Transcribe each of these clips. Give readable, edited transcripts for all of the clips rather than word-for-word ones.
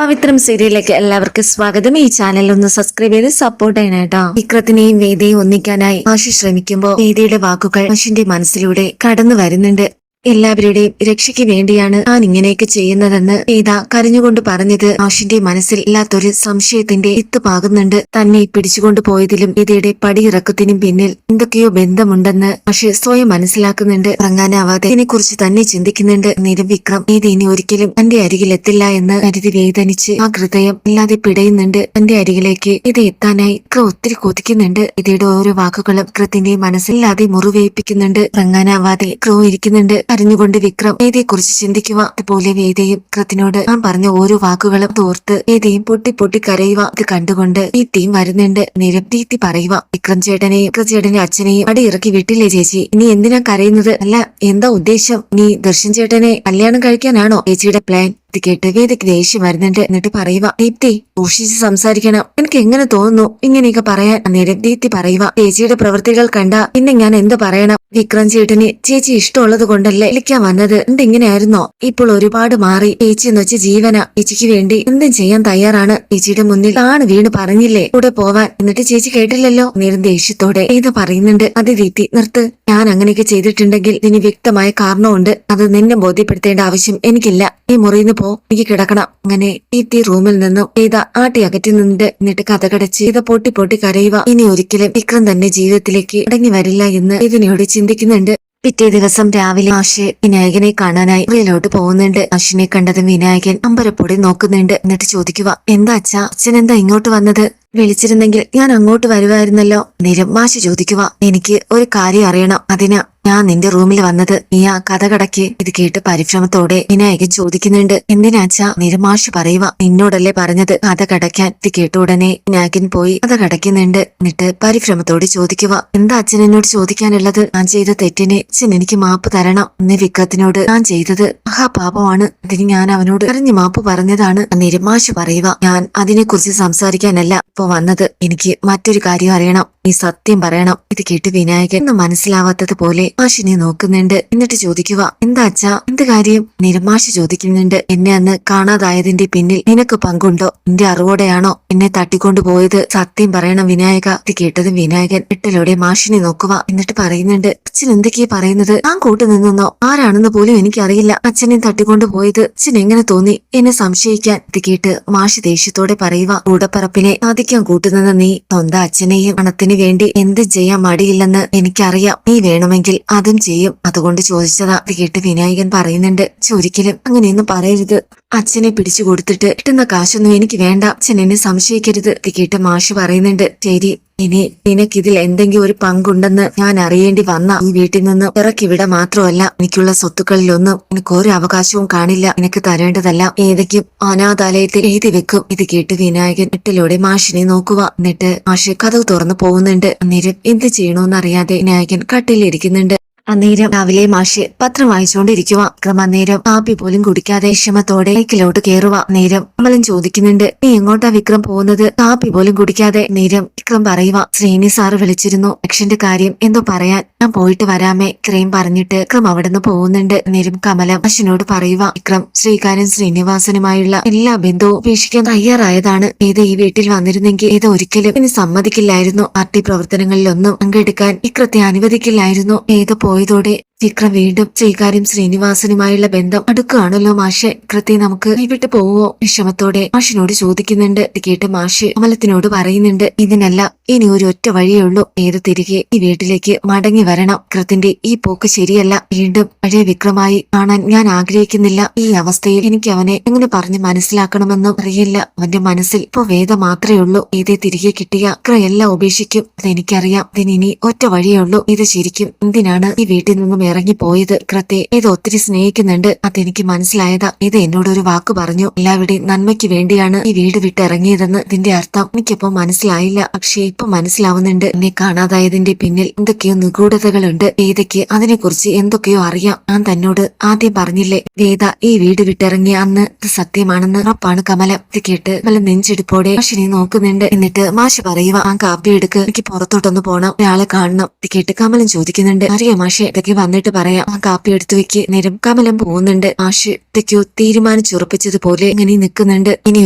പവിത്രം സീരിയലിലേക്ക് എല്ലാവർക്കും സ്വാഗതം. ഈ ചാനൽ ഒന്ന് സബ്സ്ക്രൈബ് ചെയ്ത് സപ്പോർട്ട് ചെയ്യണേട്ടോ. വിക്രത്തിനെയും വേദിയെയും ഒന്നിക്കാനായി ആശി ശ്രമിക്കുമ്പോൾ വേദിയുടെ വാക്കുകൾ ആശിന്റെ മനസ്സിലൂടെ കടന്നു വരുന്നുണ്ട്. എല്ലാവരുടെയും രക്ഷയ്ക്ക് വേണ്ടിയാണ് ഞാൻ ഇങ്ങനെയൊക്കെ ചെയ്യുന്നതെന്ന് വേദ കരഞ്ഞുകൊണ്ട് പറഞ്ഞത് ആഷിന്റെ മനസ്സിൽ ഇല്ലാത്തൊരു സംശയത്തിന്റെ വിത്ത് പാകുന്നുണ്ട്. തന്നെ പിടിച്ചുകൊണ്ടു പോയതിലും വേദയുടെ പടിയിറക്കത്തിനും പിന്നിൽ എന്തൊക്കെയോ ബന്ധമുണ്ടെന്ന് ആഷി സ്വയം മനസ്സിലാക്കുന്നുണ്ട്. ഇറങ്ങാനാവാതെ ഇതിനെക്കുറിച്ച് തന്നെ ചിന്തിക്കുന്നുണ്ട്. നേരം വിക്രം വേദ ഇനി ഒരിക്കലും തന്റെ അരികിൽ എത്തില്ല എന്ന് കരുതി വേദനിച്ച് ആ ഹൃദയം ഇല്ലാതെ പിടയുന്നുണ്ട്. തന്റെ അരികിലേക്ക് ഇത് എത്താനായി വിക്രം ഒത്തിരി കൊതിക്കുന്നുണ്ട്. വേദയുടെ ഓരോ വാക്കുകളും വിക്രത്തിന്റെ മനസ്സില്ലാതെ മുറിവേൽപ്പിക്കുന്നുണ്ട്. ഇറങ്ങാനാവാതെ വിക്രവും ഇരിക്കുന്നുണ്ട്. കരഞ്ഞുകൊണ്ട് വിക്രം വേദയെക്കുറിച്ച് ചിന്തിക്കുക. അതുപോലെ വേദയും വിക്രത്തിനോട് ഞാൻ പറഞ്ഞ ഓരോ വാക്കുകളും തോർത്ത് വേദയും പൊട്ടി പൊട്ടി കരയുക. ഇത് കണ്ടുകൊണ്ട് ദീപ്തിയും വരുന്നുണ്ട്. നേരം ദീപ്തി പറയുക, വിക്രം ചേട്ടന്റെ അച്ഛനെയും അടിയിറക്കി വിട്ടില്ലേ ചേച്ചി, ഇനി എന്തിനാ കരയുന്നത്? അല്ല, എന്താ ഉദ്ദേശം? നീ ദർശൻ ചേട്ടനെ കല്യാണം കഴിക്കാനാണോ ചേച്ചിയുടെ പ്ലാൻ? ഇത് കേട്ട് വേദയ്ക്ക് ദേഷ്യം വരുന്നുണ്ട്. എന്നിട്ട് പറയുക, ദീപ്തി സൂക്ഷിച്ച് സംസാരിക്കണം. എനിക്ക് എങ്ങനെ തോന്നുന്നു ഇങ്ങനെയൊക്കെ പറയാൻ? അന്നേരം ദീപ്തി പറയുക, ചേച്ചിയുടെ പ്രവൃത്തികൾ കണ്ട പിന്നെ ഞാൻ എന്ത് പറയണം? വിക്രം ചേട്ടന് ചേച്ചി ഇഷ്ടമുള്ളത് കൊണ്ടല്ലേ വിളിക്കാൻ വന്നത്. എന്തിങ്ങനെയായിരുന്നോ? ഇപ്പോൾ ഒരുപാട് മാറി. ചേച്ചി എന്ന് വെച്ച ജീവന. ചേച്ചിക്ക് വേണ്ടി എന്തും ചെയ്യാൻ തയ്യാറാണ്. ചേച്ചിയുടെ മുന്നിൽ താണ് വീണ് പറഞ്ഞില്ലേ കൂടെ പോവാൻ, എന്നിട്ട് ചേച്ചി കേട്ടില്ലല്ലോ. നേരം ദേഷ്യത്തോടെ ഇത് പറയുന്നുണ്ട്. അത് ദീപ്തി നിർത്ത്. ഞാൻ അങ്ങനെയൊക്കെ ചെയ്തിട്ടുണ്ടെങ്കിൽ ഇതിന് വ്യക്തമായ കാരണമുണ്ട്. അത് നിന്നെ ബോധ്യപ്പെടുത്തേണ്ട ആവശ്യം എനിക്കില്ല. ഈ മുറിയിന്ന് പോ, എനിക്ക് കിടക്കണം. അങ്ങനെ ദീപ്തി റൂമിൽ നിന്നും വേദ ആട്ടി അകറ്റി നിന്നിട്ട് എന്നിട്ട് കഥകടച്ച് ഇത് പൊട്ടി പൊട്ടി കരയുക. ഇനി ഒരിക്കലും വിക്രം തന്നെ ജീവിതത്തിലേക്ക് അടങ്ങി വരില്ല എന്ന് ഇതിനോട് ചിന്തിക്കുന്നുണ്ട്. പിറ്റേ ദിവസം രാവിലെ ആശി വിനായകനെ കാണാനായി മുറിയിലോട്ട് പോകുന്നുണ്ട്. ആശിനെ കണ്ടതും വിനായകൻ അമ്പരപ്പൊടി നോക്കുന്നുണ്ട്. എന്നിട്ട് ചോദിക്കുക, എന്താ അച്ഛൻ എന്താ ഇങ്ങോട്ട് വന്നത്? വിളിച്ചിരുന്നെങ്കിൽ ഞാൻ അങ്ങോട്ട് വരുമായിരുന്നല്ലോ. നേരം മാഷി ചോദിക്കുക, എനിക്ക് ഒരു കാര്യം അറിയണം, അതിനാ ഞാൻ നിന്റെ റൂമിൽ വന്നത്. നീ ആ കഥ കടക്ക്. ഇത് കേട്ട് പരിശ്രമത്തോടെ വിനായകൻ ചോദിക്കുന്നുണ്ട്, എന്തിനാച്ചാ? നേരം മാഷി പറയുക, നിന്നോടല്ലേ പറഞ്ഞത് കഥ കടക്കാൻ. ഇത് കേട്ട ഉടനെ വിനായകൻ പോയി കഥ കടക്കുന്നുണ്ട്. എന്നിട്ട് പരിശ്രമത്തോടെ ചോദിക്കുക, എന്താ അച്ഛൻ എന്നോട് ചോദിക്കാനുള്ളത്? ഞാൻ ചെയ്ത തെറ്റിന് അച്ഛൻ എനിക്ക് മാപ്പ് തരണം. ഇന്ന് വിക്രത്തിനോട് ഞാൻ ചെയ്തത് മഹാപാപമാണ്. അതിന് ഞാൻ അവനോട് കരഞ്ഞു മാപ്പ് പറഞ്ഞതാണ്. നേരം മാഷി പറയുക, ഞാൻ അതിനെക്കുറിച്ച് സംസാരിക്കാനല്ല വന്നത്. എനിക്ക് മറ്റൊരു കാര്യം അറിയണം. നീ സത്യം പറയണം. ഇത് കേട്ട് വിനായകൻ ഒന്നും മനസ്സിലാവാത്തത് പോലെ മാഷിനെ നോക്കുന്നുണ്ട്. എന്നിട്ട് ചോദിക്കുക, എന്താ അച്ഛാ, എന്ത് കാര്യം? നിരമാഷി ചോദിക്കുന്നുണ്ട്, എന്നെ അന്ന് കാണാതായതിന്റെ പിന്നിൽ നിനക്ക് പങ്കുണ്ടോ? നിന്റെ അറിവോടെയാണോ എന്നെ തട്ടിക്കൊണ്ടു പോയത്? സത്യം പറയണം വിനായക. ഇത് കേട്ടതും വിനായകൻ എട്ടിലൂടെ മാഷിനെ നോക്കുക. എന്നിട്ട് പറയുന്നുണ്ട്, അച്ഛൻ എന്തൊക്കെയാ പറയുന്നത്? ഞാൻ കൂട്ടു നിന്നോ? ആരാണെന്ന് പോലും എനിക്കറിയില്ല. അച്ഛനെ തട്ടിക്കൊണ്ടു പോയത് അച്ഛൻ എങ്ങനെ തോന്നി എന്നെ സംശയിക്കാൻ? ഇത് കേട്ട് മാഷി ദേഷ്യത്തോടെ പറയുക, കൂടപ്പറപ്പിനെ ആദിക്കാൻ കൂട്ടുന്നത് നീ സ്വന്തം അച്ഛനെയും പണത്തിന് വേണ്ടി എന്ത് ചെയ്യാൻ മടിയില്ലെന്ന് എനിക്കറിയാം. നീ വേണമെങ്കിൽ അതും ചെയ്യും. അതുകൊണ്ട് ചോദിച്ചതാ. ഇത് കേട്ട് വിനായകൻ പറയുന്നുണ്ട്, ഒരിക്കലും അങ്ങനെയൊന്നും പറയരുത്. അച്ഛനെ പിടിച്ചു കൊടുത്തിട്ട് കിട്ടുന്ന കാശൊന്നും എനിക്ക് വേണ്ട. അച്ഛൻ എന്നെ സംശയിക്കരുത്. ഇത് കേട്ട് മാഷ് പറയുന്നുണ്ട്, ശരി, ഇനി നിനക്കിതിൽ എന്തെങ്കിലും ഒരു പങ്കുണ്ടെന്ന് ഞാൻ അറിയേണ്ടി വന്ന ഈ വീട്ടിൽ നിന്ന് ഇറക്കിവിടെ മാത്രമല്ല എനിക്കുള്ള സ്വത്തുക്കളിലൊന്നും എനിക്ക് ഒരു അവകാശവും കാണില്ല. എനിക്ക് തരേണ്ടതല്ല ഏതൊക്കെയും അനാഥാലയത്തിൽ എഴുതി വെക്കും. ഇത് കേട്ട് വിനായകൻ എട്ടിലൂടെ മാഷിനെ നോക്കുക. എന്നിട്ട് മാഷ് കഥ തുറന്നു പോകുന്നുണ്ട്. അന്നേരം എന്ത് ചെയ്യണോന്നറിയാതെ വിനായകൻ കട്ടിലിരിക്കുന്നുണ്ട്. അന്നേരം രാവിലെ മാഷ് പത്രം വായിച്ചുകൊണ്ടിരിക്കുക. വിക്രം അന്നേരം കാപ്പി പോലും കുടിക്കാതെ വിഷമത്തോടെ ബൈക്കിലോട്ട് കയറുക. നേരം അമലൻ ചോദിക്കുന്നുണ്ട്, നീ എങ്ങോട്ടാ വിക്രം പോകുന്നത്? കാപ്പി പോലും കുടിക്കാതെ. നേരം വിക്രം പറയുക, ശ്രീനി സാറ് വിളിച്ചിരുന്നു, ലക്ഷന്റെ കാര്യം എന്തോ പറയാൻ. ഞാൻ പോയിട്ട് വരാമേ. ഇത്രയും പറഞ്ഞിട്ട് വിക്രം അവിടുന്ന് പോകുന്നുണ്ട്. നേരം കമലം അശ്വിനോട് പറയുക, വിക്രം ശ്രീകാരൻ ശ്രീനിവാസനുമായുള്ള എല്ലാ ബന്ധവും ഉപേക്ഷിക്കാൻ തയ്യാറായതാണ്. ഏത് ഈ വീട്ടിൽ വന്നിരുന്നെങ്കിൽ ഏത് ഒരിക്കലും ഇനി സമ്മതിക്കില്ലായിരുന്നു. പാർട്ടി പ്രവർത്തനങ്ങളിലൊന്നും പങ്കെടുക്കാൻ വിക്രത്തെ അനുവദിക്കില്ലായിരുന്നു. ഏത് പോയതോടെ വിക്രം വീണ്ടും ശ്രീകാര്യം ശ്രീനിവാസനുമായുള്ള ബന്ധം അടുക്കുകയാണല്ലോ മാഷെ. വിക്രത്തെ നമുക്ക് കൈവിട്ട് പോവോ? വിഷമത്തോടെ മാഷിനോട് ചോദിക്കുന്നുണ്ട്. ഇത് കേട്ട് മാഷ് അമലത്തിനോട് പറയുന്നുണ്ട്, ഇതിനല്ല ഇനി ഒരു ഒറ്റ വഴിയേ ഉള്ളൂ. ഏത് തിരികെ ഈ വീട്ടിലേക്ക് മടങ്ങി വരണം. വിക്രത്തിന്റെ ഈ പോക്ക് ശരിയല്ല. വീണ്ടും പഴയ വിക്രമായി കാണാൻ ഞാൻ ആഗ്രഹിക്കുന്നില്ല. ഈ അവസ്ഥയിൽ എനിക്ക് അവനെ എങ്ങനെ പറഞ്ഞ് മനസ്സിലാക്കണമെന്നും അറിയില്ല. അവന്റെ മനസ്സിൽ ഇപ്പൊ വേദ മാത്രമേ ഉള്ളൂ. ഏതേ തിരികെ കിട്ടിയ വിക്രയെല്ലാം ഉപേക്ഷിക്കും. അതെനിക്കറിയാം. ഇതിനി ഒറ്റ വഴിയേ ഉള്ളൂ. ഇത് ശരിക്കും എന്തിനാണ് ഈ വീട്ടിൽ നിന്നും ഇറങ്ങിപ്പോയത്? വിക്രത്തെ ഇത് ഒത്തിരി സ്നേഹിക്കുന്നുണ്ട്. അതെനിക്ക് മനസ്സിലായതാ. ഇത് എന്നോടൊരു വാക്ക് പറഞ്ഞു, എല്ലാവരുടെയും നന്മയ്ക്ക് വേണ്ടിയാണ് ഈ വീട് വിട്ടിറങ്ങിയതെന്ന്. ഇതിന്റെ അർത്ഥം എനിക്കിപ്പോ മനസ്സിലായില്ല. പക്ഷേ ഇപ്പൊ മനസ്സിലാവുന്നുണ്ട്. എന്നെ കാണാതായതിന്റെ പിന്നിൽ എന്തൊക്കെയോ നിഗൂഢതകളുണ്ട്. വേദയ്ക്ക് അതിനെക്കുറിച്ച് എന്തൊക്കെയോ അറിയാം. ഞാൻ തന്നോട് ആദ്യം പറഞ്ഞില്ലേ, വേദ ഈ വീട് വിട്ടിറങ്ങിയ അന്ന് ഇത് സത്യമാണെന്ന്. ഉറപ്പാണ് കമലം. ഇത് കേട്ട് കമലം നെഞ്ചെടുപ്പോടെ മാഷിനെ നോക്കുന്നുണ്ട്. എന്നിട്ട് മാഷ് പറയുക, ആ കാപ്പി എടുക്ക്, എനിക്ക് പുറത്തോട്ടൊന്ന് പോണം, ഒരാളെ കാണണം. ഇത് കേട്ട് കമലം ചോദിക്കുന്നുണ്ട്, അറിയോ മാഷെ, ഇതൊക്കെ വന്നിട്ട് എന്നിട്ട് പറയാം ആ കാപ്പി എടുത്തു വെക്ക്. നേരം കമലം പോകുന്നുണ്ട്. മാഷ് എന്തൊക്കെയോ തീരുമാനിച്ചുറപ്പിച്ചതുപോലെ ഇങ്ങനെ നിൽക്കുന്നുണ്ട്. ഇനി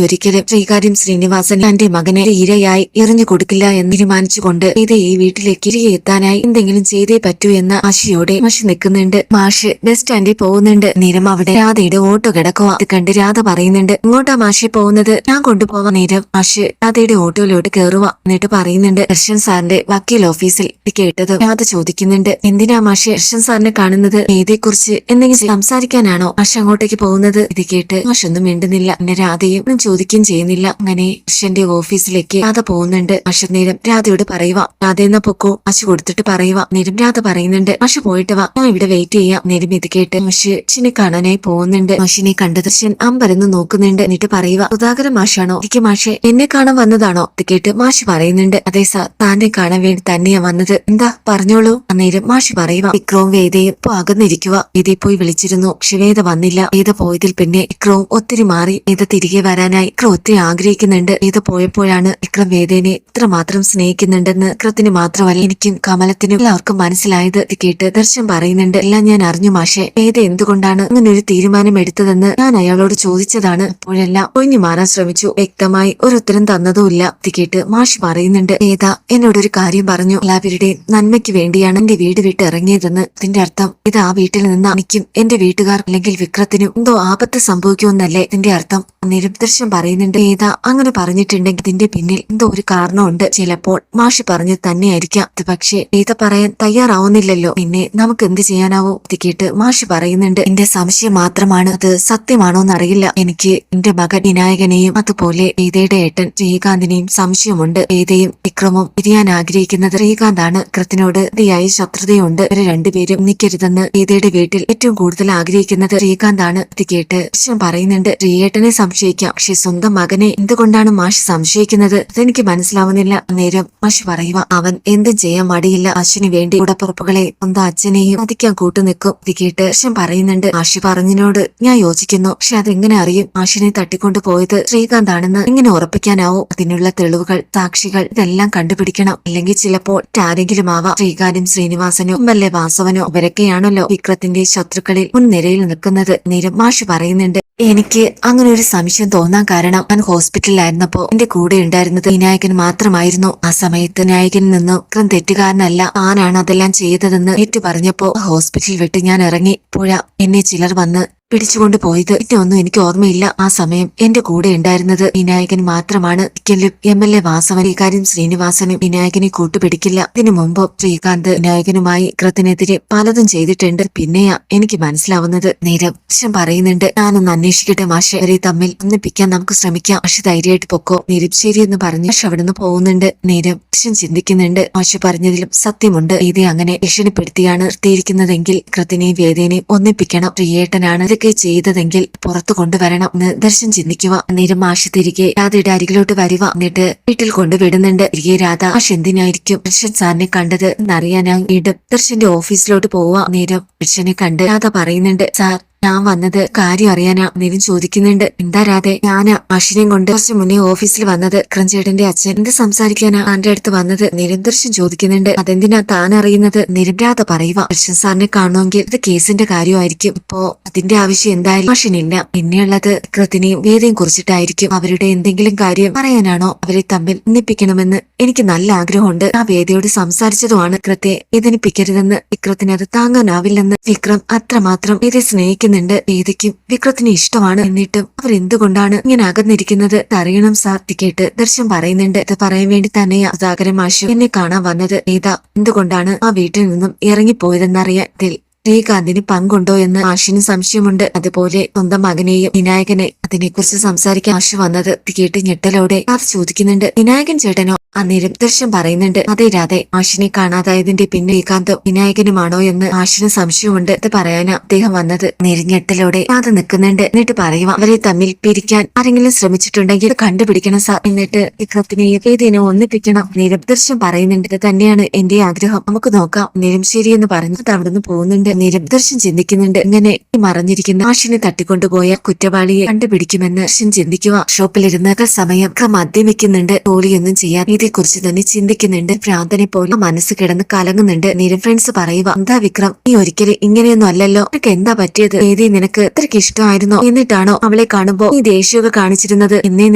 ഒരിക്കലും ശ്രീകാര്യം ശ്രീനിവാസൻ തന്റെ മകനെ ഇരയായി എറിഞ്ഞു കൊടുക്കില്ല എന്ന് തീരുമാനിച്ചുകൊണ്ട് ഇത് ഈ വീട്ടിലേക്ക് തിരികെ എത്താനായി എന്തെങ്കിലും ചെയ്തേ പറ്റൂ എന്ന ആശയോടെ മാഷ് നിൽക്കുന്നുണ്ട്. മാഷ് ബസ് സ്റ്റാൻഡിൽ പോകുന്നുണ്ട്. നേരം അവിടെ രാധയുടെ ഓട്ടോ കിടക്കുക. അത് കണ്ട് രാധ പറയുന്നുണ്ട്, ഇങ്ങോട്ടാ മാഷി പോകുന്നത്? ഞാൻ കൊണ്ടുപോവാ. നേരം മാഷ് രാധയുടെ ഓട്ടോയിലോട്ട് കയറുക. എന്നിട്ട് പറയുന്നുണ്ട്, ദർശൻ സാറിന്റെ വക്കീൽ ഓഫീസിൽ. ഇത് കേട്ടത് രാധ ചോദിക്കുന്നുണ്ട്, എന്തിനാ മാഷ് ദർശൻ സാറിനെ കാണുന്നത്? ഏതെക്കുറിച്ച് എന്തെങ്കിലും സംസാരിക്കാനാണോ മാഷ് അങ്ങോട്ടേക്ക് പോകുന്നത്? ഇത് കേട്ട് മാഷ് ഒന്നും മിണ്ടുന്നില്ല. പിന്നെ രാധയും ഒന്നും ചോദിക്കുകയും ചെയ്യുന്നില്ല. അങ്ങനെ ദർശന്റെ ഓഫീസിലേക്ക് രാധ പോകുന്നുണ്ട്. മാഷ് നേരം രാധയോട് പറയുക, രാധ എന്ന പൊക്കോ മാഷ് കൊടുത്തിട്ട് പറയുക. നേരം രാധ പറയുന്നുണ്ട്, മാഷ് പോയിട്ട് വാ, ഞാൻ ഇവിടെ വെയിറ്റ് ചെയ്യാം. നേരം ഇത് കേട്ട് മാഷ് ദർശനെ കാണാനായി പോകുന്നുണ്ട്. മാഷിനെ കണ്ട ദർശൻ അമ്പരന്ന് നോക്കുന്നുണ്ട്. എന്നിട്ട് പറയുക, സുധാകരൻ മാഷാണോ? എനിക്ക് മാഷെ എന്നെ കാണാൻ വന്നതാണോ? ഇത് കേട്ട് മാഷ് പറയുന്നുണ്ട്, അതെ സാർ, താനെ കാണാൻ വേണ്ടി തന്നെയാ വന്നത്. എന്താ പറഞ്ഞോളൂ. അന്നേരം മാഷ് പറയുക, വിക്രവും വേദയും ഇപ്പൊ അകന്നിരിക്കുക. വേദയെ പോയി വിളിച്ചിരുന്നു, പക്ഷെ വേദ വന്നില്ല. വേദ പോയതിൽ പിന്നെ വിക്രവും ഒത്തിരി മാറി. വേദ തിരികെ വരാനായി വിക്രം ഒത്തിരി ആഗ്രഹിക്കുന്നുണ്ട്. വേദ പോയപ്പോഴാണ് വിക്രം വേദനെ ഇത്രമാത്രം സ്നേഹിക്കുന്നുണ്ടെന്ന് വിക്രത്തിന് മാത്രമല്ല എനിക്കും കമലത്തിനും എല്ലാവർക്കും മനസ്സിലായത്. ഇത് കേട്ട് ദർശൻ പറയുന്നുണ്ട്, എല്ലാം ഞാൻ അറിഞ്ഞു മാഷെ. വേദ എന്തുകൊണ്ടാണ് അങ്ങനെ ഒരു തീരുമാനം എടുത്തതെന്ന് ഞാൻ അയാളോട് ചോദിച്ചതാണ്. അപ്പോഴെല്ലാം ഒഴിഞ്ഞു മാറാൻ ശ്രമിച്ചു. വ്യക്തമായി ഒരു ഉത്തരം തന്നതുമില്ല. ഇത് കേട്ട് മാഷ് പറയുന്നുണ്ട്, വേദ എന്നോടൊരു കാര്യം പറഞ്ഞു. എല്ലാവരുടെയും നന്മയ്ക്ക് വേണ്ടിയാണ് എന്റെ വീട് വിട്ട് ഇറങ്ങിയതെന്ന്. ഇതിന്റെ അർത്ഥം ഇത് ആ വീട്ടിൽ നിന്ന് എനിക്കും എന്റെ വീട്ടുകാർ അല്ലെങ്കിൽ വിക്രത്തിനും എന്തോ ആപത്ത് സംഭവിക്കുമെന്നല്ലേ ഇതിന്റെ അർത്ഥം? നിരുദർശം പറയുന്നുണ്ട്, വേദ അങ്ങനെ പറഞ്ഞിട്ടുണ്ടെങ്കിൽ ഇതിന്റെ പിന്നിൽ എന്തോ ഒരു കാരണമുണ്ട്. ചിലപ്പോൾ മാഷ് പറഞ്ഞു തന്നെയായിരിക്കാം. ഇത് പക്ഷേ വേദ പറയാൻ തയ്യാറാവുന്നില്ലല്ലോ. പിന്നെ നമുക്ക് എന്ത് ചെയ്യാനാവോ? ഇത് കേട്ട് മാഷ് പറയുന്നുണ്ട്, എന്റെ സംശയം മാത്രമാണ്, അത് സത്യമാണോന്നറിയില്ല. എനിക്ക് എന്റെ മകൻ വിനായകനെയും അതുപോലെ വേദയുടെ ഏട്ടൻ ശ്രീകാന്തിനെയും സംശയമുണ്ട്. വേദയും വിക്രമും പിരിയാൻ ആഗ്രഹിക്കുന്നത് ശ്രീകാന്താണ്. വിക്രത്തിനോട് അതിയായ ശത്രുതയുണ്ട്. ഇവര് രണ്ടുപേരും നിൽക്കരുതെന്ന് വേദയുടെ വീട്ടിൽ ഏറ്റവും കൂടുതൽ ആഗ്രഹിക്കുന്നത് ശ്രീകാന്താണ്. ഇത് കേട്ട് ദർശൻ പറയുന്നുണ്ട്, ശ്രീയേട്ടനെ സംശയിക്കാം, പക്ഷെ സ്വന്തം മകനെ എന്തുകൊണ്ടാണ് മാഷ് സംശയിക്കുന്നത്? അതെനിക്ക് മനസ്സിലാവുന്നില്ല. നേരം മാഷ് പറയുക, അവൻ എന്തും ചെയ്യാൻ മടിയില്ല. അശ്വിന് വേണ്ടി ഉടപ്പുറപ്പുകളെ സ്വന്തം അച്ഛനെയും വധിക്കാൻ കൂട്ടുനിൽക്കും. ഇത് കേട്ട് ദർശൻ പറയുന്നുണ്ട്, മാഷി പറഞ്ഞതിനോട് ഞാൻ യോജിക്കുന്നു, പക്ഷെ അതെങ്ങനെ അറിയും മാഷിനെ തട്ടിക്കൊണ്ടു പോയത് ശ്രീകാന്താണെന്ന് എങ്ങനെ ഉറപ്പിക്കാനാവോ? അതിനുള്ള തെളിവുകൾ, സാക്ഷികൾ ഇതെല്ലാം കണ്ടുപിടിക്കണം. അല്ലെങ്കിൽ ചിലപ്പോൾ ആരെങ്കിലും ആവാം. ശ്രീകാര്യം ശ്രീനിവാസനോ വല്ല വാസവനോ ഇവരൊക്കെയാണല്ലോ വിക്രത്തിന്റെ ശത്രുക്കളിൽ മുൻനിരയിൽ നിൽക്കുന്നത്. നേരം മാഷ് പറയുന്നുണ്ട്, എനിക്ക് അങ്ങനെ ഒരു സംശയം തോന്നാൻ കാരണം ഞാൻ ഹോസ്പിറ്റലിലായിരുന്നപ്പോ എന്റെ കൂടെ ഉണ്ടായിരുന്നത് വിനായകൻ മാത്രമായിരുന്നു. ആ സമയത്ത് വിനായകനിൽ നിന്നും വിക്രം തെറ്റുകാരനല്ല, താനാണ് അതെല്ലാം ചെയ്തതെന്ന് ഏറ്റു പറഞ്ഞപ്പോ ഹോസ്പിറ്റൽ വിട്ട് ഞാൻ ഇറങ്ങി. പുഴ എന്നെ ചിലർ വന്ന് പിടിച്ചുകൊണ്ട് പോയത്. ഒന്നും എനിക്ക് ഓർമ്മയില്ല. ആ സമയം എന്റെ കൂടെ ഉണ്ടായിരുന്നത് വിനായകൻ മാത്രമാണ്. ഒരിക്കലും MLA വാസവൻ കാര്യം ശ്രീനിവാസനും വിനായകനെ കൂട്ടുപിടിക്കില്ല. ഇതിനു മുമ്പ് ശ്രീകാന്ത് വിനായകനുമായി വിക്രത്തിനെതിരെ പലതും ചെയ്തിട്ടുണ്ട്. പിന്നെയാ എനിക്ക് മനസ്സിലാവുന്നത്. നേരം ദർശൻ പറയുന്നുണ്ട്, ഞാനൊന്ന് അന്വേഷിക്കട്ടെ മാഷെ, അവരെ തമ്മിൽ ഒന്നിപ്പിക്കാൻ നമുക്ക് ശ്രമിക്കാം. മാഷ് ധൈര്യമായിട്ട് പൊക്കോ. നേരം ശരിയെന്ന് പറഞ്ഞ് മാഷ് അവിടെ നിന്ന് പോകുന്നുണ്ട്. നേരം ദർശൻ ചിന്തിക്കുന്നുണ്ട്, മാഷ് പറഞ്ഞതിലും സത്യമുണ്ട്. വേദയെ അങ്ങനെ ഭീഷണിപ്പെടുത്തിയാണ് നിർത്തിയിരിക്കുന്നതെങ്കിൽ വിക്രത്തിനെയും വേദനെയും ഒന്നിപ്പിക്കണം. പ്രിയേട്ടനാണ് ഇതൊക്കെ ചെയ്തതെങ്കിൽ പുറത്തു കൊണ്ടുവരണം എന്ന് ദർശൻ ചിന്തിക്കുക. നേരം മാഷ് തിരികെ രാധയുടെ അരികിലോട്ട് വരുക. എന്നിട്ട് വീട്ടിൽ കൊണ്ടുവിടുന്നുണ്ട്. തിരികെ രാധ മാഷ് എന്തിനായിരിക്കും ദർശൻ സാറിനെ കണ്ടത് എന്നറിയാനായി വീണ്ടും ദർശന്റെ ഓഫീസിലോട്ട് പോവുക. നേരം ദർശനെ കണ്ട് രാധ പറയുന്നുണ്ട്, സാർ ഞാൻ വന്നത് കാര്യം അറിയാനാ. നേരം ചോദിക്കുന്നുണ്ട്, എന്താ രാധെ? ഞാനാ മാഷിനെയും കൊണ്ട് കുറച്ച് മുന്നേ ഓഫീസിൽ വന്നത്. വിക്രംചേട്ടന്റെ അച്ഛൻ എന്ത് സംസാരിക്കാനാ താന്റെ അടുത്ത് വന്നത്? നിരന്തരം ചോദിക്കുന്നുണ്ട്, അതെന്തിനാ താൻ അറിയുന്നത്? നിരന്തരാധ പറയുക, ദർശൻ സാറിനെ കാണുമെങ്കിൽ ഇത് കേസിന്റെ കാര്യമായിരിക്കും. ഇപ്പോ അതിന്റെ ആവശ്യം എന്തായാലും മാഷിനില്ല. പിന്നെയുള്ളത് വിക്രത്തിനെയും വേദയും കുറിച്ചിട്ടായിരിക്കും. അവരുടെ എന്തെങ്കിലും കാര്യം പറയാനാണോ? അവരെ തമ്മിൽ ഒന്നിപ്പിക്കണമെന്ന് എനിക്ക് നല്ല ആഗ്രഹമുണ്ട്. ആ വേദയോട് സംസാരിച്ചതുമാണ് വിക്രത്തെ വേദനിപ്പിക്കരുതെന്ന്. വിക്രത്തിന് അത് താങ്ങാനാവില്ലെന്ന്. വിക്രം അത്രമാത്രം വേദയെ സ്നേഹിക്കുന്നുണ്ട്. വേദയ്ക്കും വിക്രത്തിന് ഇഷ്ടമാണ്. എന്നിട്ടും അവരെന്തുകൊണ്ടാണ് ഇങ്ങനെ അകന്നിരിക്കുന്നത്? അറിയണം സാർ. കേട്ട് ദർശൻ പറയുന്നുണ്ട്, ഇത് പറയാൻ വേണ്ടി തന്നെയാ സുധാകരൻ മാഷ് എന്നെ കാണാൻ വന്നത്. വേദ എന്തുകൊണ്ടാണ് ആ വീട്ടിൽ നിന്നും ഇറങ്ങിപ്പോയതെന്നറിയാൻ ഇതിൽ ശ്രീകാന്തിന് പങ്കുണ്ടോ എന്ന് മാഷിന് സംശയമുണ്ട്. അതുപോലെ സ്വന്തം മകനെയും വിനായകനെ അതിനെക്കുറിച്ച് സംസാരിക്കാൻ മാഷ് വന്നത്. കേട്ട് ഞെട്ടലോടെ അത് ചോദിക്കുന്നുണ്ട്, വിനായകൻ ചേട്ടനോ? അന്നേരം ദർശൻ പറയുന്നുണ്ട്, അതെ രാധെ, മാഷിനെ കാണാതായതിന്റെ പിന്നെ ശ്രീകാന്തും വിനായകനുമാണോ എന്ന് മാഷിന് സംശയമുണ്ട്. ഇത് പറയാനാ അദ്ദേഹം വന്നത്. ഞെട്ടലോടെ അത് നിൽക്കുന്നുണ്ട്. എന്നിട്ട് പറയുക, അവരെ തമ്മിൽ പിരിക്കാൻ ആരെങ്കിലും ശ്രമിച്ചിട്ടുണ്ടെങ്കിൽ ഇത് കണ്ടുപിടിക്കണം സാർ. എന്നിട്ട് വിക്രത്തിനെയും വേദനെയും ഒന്നിപ്പിക്കണം. നേരം ദർശൻ പറയുന്നുണ്ട്, ഇത് തന്നെയാണ് എന്റെ ആഗ്രഹം, നമുക്ക് നോക്കാം. നേരം ശരിയെന്ന് പറഞ്ഞു അത് അവിടുന്ന് പോകുന്നുണ്ട്. നേരം ദർശൻ ചിന്തിക്കുന്നുണ്ട്. ഇങ്ങനെ മറഞ്ഞിരിക്കുന്ന ആഷിനെ തട്ടിക്കൊണ്ടുപോയ കുറ്റവാളിയെ കണ്ടുപിടിക്കുമെന്ന് ദർശൻ ചിന്തിക്കുക. ഷോപ്പിലിരുന്ന് സമയം മദ്യം വെക്കുന്നുണ്ട്. ജോലിയൊന്നും ചെയ്യാൻ ഇതേക്കുറിച്ച് തന്നെ ചിന്തിക്കുന്നുണ്ട്. ഭ്രാന്തനെ പോലെ മനസ്സ് കിടന്ന് കലങ്ങുന്നുണ്ട്. നേരം ഫ്രണ്ട്സ് പറയുക, എന്താ വിക്രം, നീ ഒരിക്കലും ഇങ്ങനെയൊന്നും അല്ലല്ലോ, നിനക്ക് എന്താ പറ്റിയത്? ഏതേ നിനക്ക് ഇത്രയ്ക്ക് ഇഷ്ടമായിരുന്നോ? എന്നിട്ടാണോ അവളെ കാണുമ്പോ നീ ദേഷ്യമൊക്കെ കാണിച്ചിരുന്നത്? എന്നേ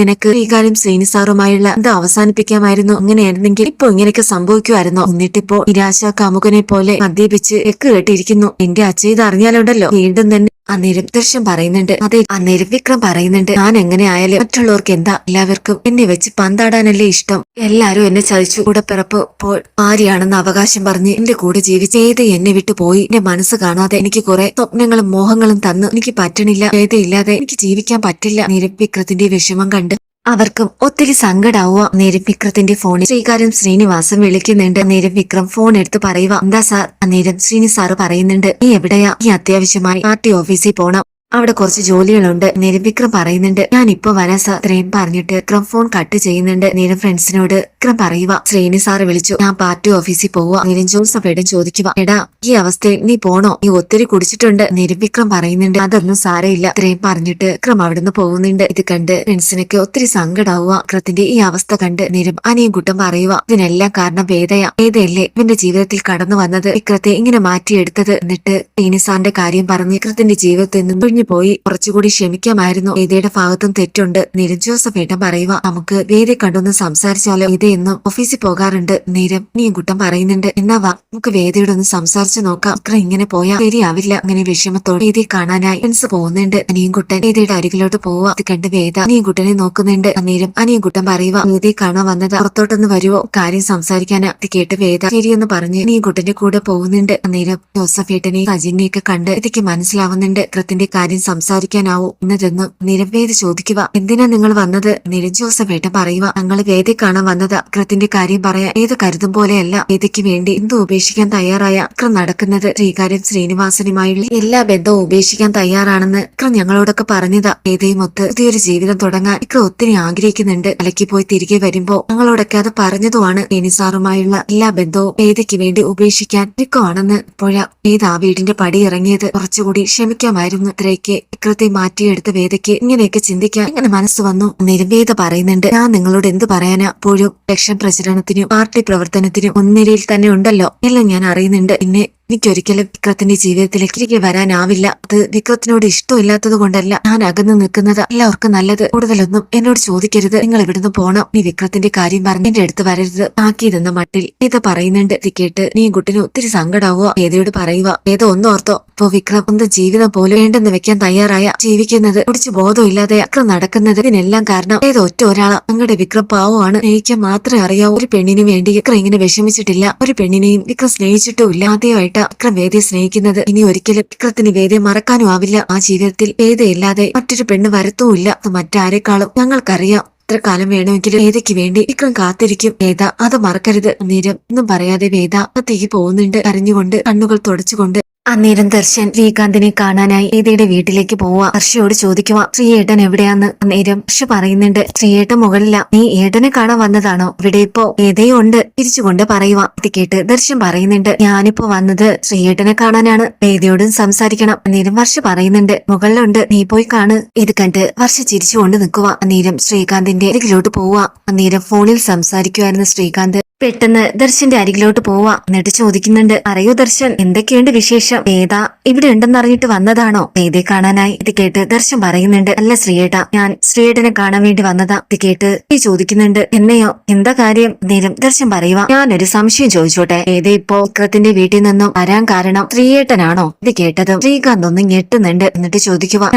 നിനക്ക് ഈ കാര്യം ശ്രീനി സാറുമായുള്ള എന്താ അവസാനിപ്പിക്കാമായിരുന്നു? അങ്ങനെയായിരുന്നെങ്കിൽ ഇപ്പൊ ഇങ്ങനെയൊക്കെ സംഭവിക്കുമായിരുന്നോ? എന്നിട്ടിപ്പോ നിരാശ കാമുകനെ പോലെ മദ്യപിച്ച് എക്ക് കെട്ടിയിരിക്കുന്നു. എന്റെ അച്ഛൻ ഇത് അറിഞ്ഞാലുണ്ടല്ലോ വീണ്ടും തന്നെ. അന്നേരം ദർശൻ പറയുന്നുണ്ട്, അതെ. അന്നേരം വിക്രം പറയുന്നുണ്ട്, ഞാൻ എങ്ങനെ ആയാലും മറ്റുള്ളവർക്ക് എന്താ, എല്ലാവർക്കും എന്നെ വെച്ച് പന്താടാനല്ലേ ഇഷ്ടം. എല്ലാരും എന്നെ ചതിച്ചു. കൂടെ പിറപ്പ് ഇപ്പോൾ ഭാര്യയാണെന്ന് അവകാശം പറഞ്ഞ് എന്റെ കൂടെ ജീവിച്ച് ഏത് എന്നെ വിട്ടു പോയി. എന്റെ മനസ്സ് കാണാതെ എനിക്ക് കുറെ സ്വപ്നങ്ങളും മോഹങ്ങളും തന്നു. എനിക്ക് പറ്റണില്ല. ഏതയില്ലാതെ എനിക്ക് ജീവിക്കാൻ പറ്റില്ല. നേരം വിക്രത്തിന്റെ വിഷമം കണ്ട് അവർക്കും ഒത്തിരി സങ്കടാവുക. നേരം വിക്രത്തിന്റെ ഫോണിൽ ശ്രീകാര്യം ശ്രീനിവാസം വിളിക്കുന്നുണ്ട്. നേരം വിക്രം ഫോൺ എടുത്ത് പറയുക, എന്താ സാർ? അന്നേരം ശ്രീനി സാറ് പറയുന്നുണ്ട്, നീ എവിടെയാ? ഈ അത്യാവശ്യമായി പാർട്ടി ഓഫീസിൽ പോണം, അവിടെ കുറച്ച് ജോലികളുണ്ട്. നേരം വിക്രം പറയുന്നുണ്ട്, ഞാൻ ഇപ്പൊ വരാം സാർ. ഇത്രയും പറഞ്ഞിട്ട് വിക്രം ഫോൺ കട്ട് ചെയ്യുന്നുണ്ട്. നേരം ഫ്രണ്ട്സിനോട് വിക്രം പറയുക, ശ്രീനി സാറ് വിളിച്ചു, ഞാൻ പാർട്ടി ഓഫീസിൽ പോവുക. നേരം ജോസഫേടൻ ചോദിക്കുക, എടാ ഈ അവസ്ഥയിൽ നീ പോണോ? നീ ഒത്തിരി കുടിച്ചിട്ടുണ്ട്. നേരം വിക്രം പറയുന്നുണ്ട്, അതൊന്നും സാരമില്ല. ഇത്രയും പറഞ്ഞിട്ട് വിക്രം അവിടുന്ന് പോകുന്നുണ്ട്. ഇത് കണ്ട് ഫ്രണ്ട്സിനൊക്കെ ഒത്തിരി സങ്കടാവുക. വിക്രത്തിന്റെ ഈ അവസ്ഥ കണ്ട് നേരം അനിയൻകുട്ടൻ പറയുക, ഇതിനെല്ലാം കാരണം വേദയാ. വേദയല്ലേ ഇവന്റെ ജീവിതത്തിൽ കടന്നു വന്നത്, വിക്രത്തെ ഇങ്ങനെ മാറ്റിയെടുത്തത്. എന്നിട്ട് ശ്രീനി സാറിന്റെ കാര്യം പറഞ്ഞ് വിക്രത്തിന്റെ ജീവിതത്തിൽ നിന്ന് പോയി. കുറച്ചുകൂടി ക്ഷമിക്കാമായിരുന്നു. വേദയുടെ ഭാഗത്തും തെറ്റുണ്ട്. നിരം ജോസഫേട്ടൻ പറയുക, നമുക്ക് വേദയെ കണ്ടൊന്ന് സംസാരിച്ചാലോ? വേദ എന്നും ഓഫീസിൽ പോകാറുണ്ട്. നേരം നീൻകുട്ടൻ പറയുന്നുണ്ട്, എന്നാ വാ നമുക്ക് വേദയോട് ഒന്ന് സംസാരിച്ചു നോക്കാം. വിക്രം ഇങ്ങനെ പോയാ ശരിയാവില്ല. അങ്ങനെ വിഷമത്തോടെ വേദയെ കാണാനായി ഫ്രണ്ട്സ് പോകുന്നുണ്ട്. അനിയൻകുട്ടൻ വേദയുടെ അരികിലോട്ട് പോവാ. അത് കണ്ട് വേദ അനിയൻകുട്ടനെ നോക്കുന്നുണ്ട്. അന്നേരം അനിയൻകുട്ടൻ പറയുക, വേദയെ കാണാൻ വന്നത്, പുറത്തോട്ടൊന്ന് വരുവോ? കാര്യം സംസാരിക്കാനാ. ഇത് കേട്ട് വേദ ശരിയെന്ന് പറഞ്ഞ് അനിയൻകുട്ടന്റെ കൂടെ പോകുന്നുണ്ട്. അന്നേരം ജോസഫേട്ടനെ സജിനെയൊക്കെ കണ്ട് ഇതൊക്കെ മനസ്സിലാവുന്നുണ്ട്. വിക്രത്തിന്റെ കാര്യം സംസാരിക്കാനാവൂ എന്നതെന്ന് നിരവേദ ചോദിക്കുക, എന്തിനാ നിങ്ങൾ വന്നത്? നിരം ജോസഫേട്ടൻ പറയുക, ഞങ്ങൾ വേദയെ കാണാൻ വന്നതാ. വിക്രത്തിന്റെ കാര്യം പറയാൻ ഏത് കരുതും പോലെയല്ല. വേദയ്ക്ക് വേണ്ടി എന്ത് ഉപേക്ഷിക്കാൻ തയ്യാറായ വിക്രം നടക്കുന്നത്. ശ്രീകാര്യം ശ്രീനിവാസനുമായുള്ള എല്ലാ ബന്ധവും ഉപേക്ഷിക്കാൻ തയ്യാറാണെന്ന് വിക്രം ഞങ്ങളോടൊക്കെ പറഞ്ഞതാ. വേദയും ഒത്ത് പുതിയൊരു ജീവിതം തുടങ്ങാൻ വിക്രം ഒത്തിരി ആഗ്രഹിക്കുന്നുണ്ട്. മലയ്ക്ക് പോയി തിരികെ വരുമ്പോ ഞങ്ങളോടൊക്കെ അത് പറഞ്ഞതുമാണ്. സാറുമായുള്ള എല്ലാ ബന്ധവും വേദയ്ക്ക് വേണ്ടി ഉപേക്ഷിക്കാൻ വിക്രമാണെന്ന്. ഇപ്പോഴാ വേദ ആ വീടിന്റെ പടി ഇറങ്ങിയത്. കുറച്ചുകൂടി ക്ഷമിക്കാമായിരുന്നു. ഇത്രയൊക്കെ വിക്രത്തെ മാറ്റിയെടുത്ത വേദയ്ക്ക് ഇങ്ങനെയൊക്കെ ചിന്തിക്കാൻ ഇങ്ങനെ മനസ്സ് വന്നു. നിരവേദ പറയുന്നുണ്ട്, ഞാൻ നിങ്ങളോട് എന്ത് പറയാനാ? അപ്പോഴും ഇലക്ഷൻ പ്രചരണത്തിനും പാർട്ടി പ്രവർത്തനത്തിനും മുൻനിരയിൽ തന്നെ ഉണ്ടല്ലോ. എല്ലാം ഞാൻ അറിയുന്നുണ്ട്. പിന്നെ എനിക്കൊരിക്കലും വിക്രത്തിന്റെ ജീവിതത്തിലേക്ക് തിരികെ വരാനാവില്ല. അത് വിക്രത്തിനോട് ഇഷ്ടമില്ലാത്തത് കൊണ്ടല്ല ഞാൻ അകന്നു നിൽക്കുന്നത്. എല്ലാവർക്കും നല്ലത്. കൂടുതലൊന്നും എന്നോട് ചോദിക്കരുത്. നിങ്ങൾ ഇവിടുന്ന് പോണം. നീ വിക്രത്തിന്റെ കാര്യം പറഞ്ഞ് എന്റെ അടുത്ത് വരരുത്. ആക്കിയതെന്ന മട്ടിൽ വേദ പറയുന്നുണ്ട്. ഇത് കേട്ട് നീ കുട്ടിന് ഒത്തിരി സങ്കടാവുക. വേദയോട് പറയുക, വേദ ഒന്നോർത്തോ, ഇപ്പൊ വിക്രം സ്വന്തം ജീവിതം പോലും വേണ്ടെന്ന് വെക്കാൻ തയ്യാറായ ജീവിക്കുന്നത്, കുടിച്ച് ബോധമില്ലാതെ വിക്രം നടക്കുന്നത്. ഇതിനെല്ലാം കാരണം വേദ ഒറ്റ ഒരാളാ. നിങ്ങളുടെ വിക്രം പാവമാണ്. സ്നേഹിക്കാൻ മാത്രമേ അറിയാവൂ. ഒരു പെണ്ണിനു വേണ്ടി വിക്രം ഇങ്ങനെ വിഷമിച്ചിട്ടില്ല. ഒരു പെണ്ണിനെയും വിക്രം സ്നേഹിച്ചിട്ടുമില്ല. ആദ്യമായിട്ട് വിക്രം വേദയെ സ്നേഹിക്കുന്നത്. ഇനി ഒരിക്കലും വിക്രത്തിന് വേദയെ മറക്കാനും ആവില്ല. ആ ജീവിതത്തിൽ വേദയില്ലാതെ മറ്റൊരു പെണ്ണ് വരത്തുമില്ല. അത് മറ്റാരെക്കാളും ഞങ്ങൾക്കറിയാം. എത്ര കാലം വേണമെങ്കിലും വേദയ്ക്ക് വേണ്ടി വിക്രം കാത്തിരിക്കും. വേദ അത് മറക്കരുത്. നേരം ഒന്നും പറയാതെ വേദ അകത്തേക്ക് പോകുന്നുണ്ട്. കരഞ്ഞുകൊണ്ട് കണ്ണുകൾ തുടച്ചുകൊണ്ട്. അന്നേരം ദർശൻ ശ്രീകാന്തിനെ കാണാനായി വേദയുടെ വീട്ടിലേക്ക് പോവാ. ഹർഷയോട് ചോദിക്കുക, ശ്രീയേട്ടൻ എവിടെയാന്ന്. അന്നേരം ഹർഷ പറയുന്നുണ്ട്, ശ്രീയേട്ടൻ മുകളില. നീ ഏട്ടനെ കാണാൻ വന്നതാണോ? ഇവിടെ ഇപ്പോ വേദയും ഉണ്ട്. തിരിച്ചുകൊണ്ട് പറയുക. ഇത് കേട്ട് ദർശൻ പറയുന്നുണ്ട്, ഞാനിപ്പോ വന്നത് ശ്രീയേട്ടനെ കാണാനാണ്. വേദയോടും സംസാരിക്കണം. അന്നേരം വർഷ പറയുന്നുണ്ട്, മുകളിലുണ്ട്, നീ പോയി കാണ്. ഇത് കണ്ട് വർഷ ചിരിച്ചുകൊണ്ട് നിൽക്കുക. അന്നേരം ശ്രീകാന്തിന്റെ അരികിലോട്ട് പോവുക. അന്നേരം ഫോണിൽ സംസാരിക്കുമായിരുന്ന ശ്രീകാന്ത് പെട്ടെന്ന് ദർശന്റെ അരികിലോട്ട് പോവാ. എന്നിട്ട് ചോദിക്കുന്നുണ്ട്, അറിയോ ദർശൻ, എന്തൊക്കെയുണ്ട് വിശേഷം? വേദ ഇവിടെ ഉണ്ടെന്നറിഞ്ഞിട്ട് വന്നതാണോ വേദയെ കാണാനായി? ഇത് കേട്ട് ദർശൻ പറയുന്നുണ്ട്, അല്ല ശ്രീയേട്ട, ഞാൻ ശ്രീയേട്ടനെ കാണാൻ വേണ്ടി വന്നതാ. ഇത് കേട്ട് നീ ചോദിക്കുന്നുണ്ട്, എന്നെയോ? എന്താ കാര്യം? നേരം ദർശൻ പറയുക, ഞാനൊരു സംശയം ചോദിച്ചോട്ടെ. വേദ ഇപ്പോ വിക്രത്തിന്റെ വീട്ടിൽ നിന്നും വരാൻ കാരണം ശ്രീയേട്ടനാണോ? ഇത് കേട്ടതും ശ്രീകാന്ത് ഒന്ന് ഞെട്ടുന്നുണ്ട്. എന്നിട്ട് ചോദിക്കുക,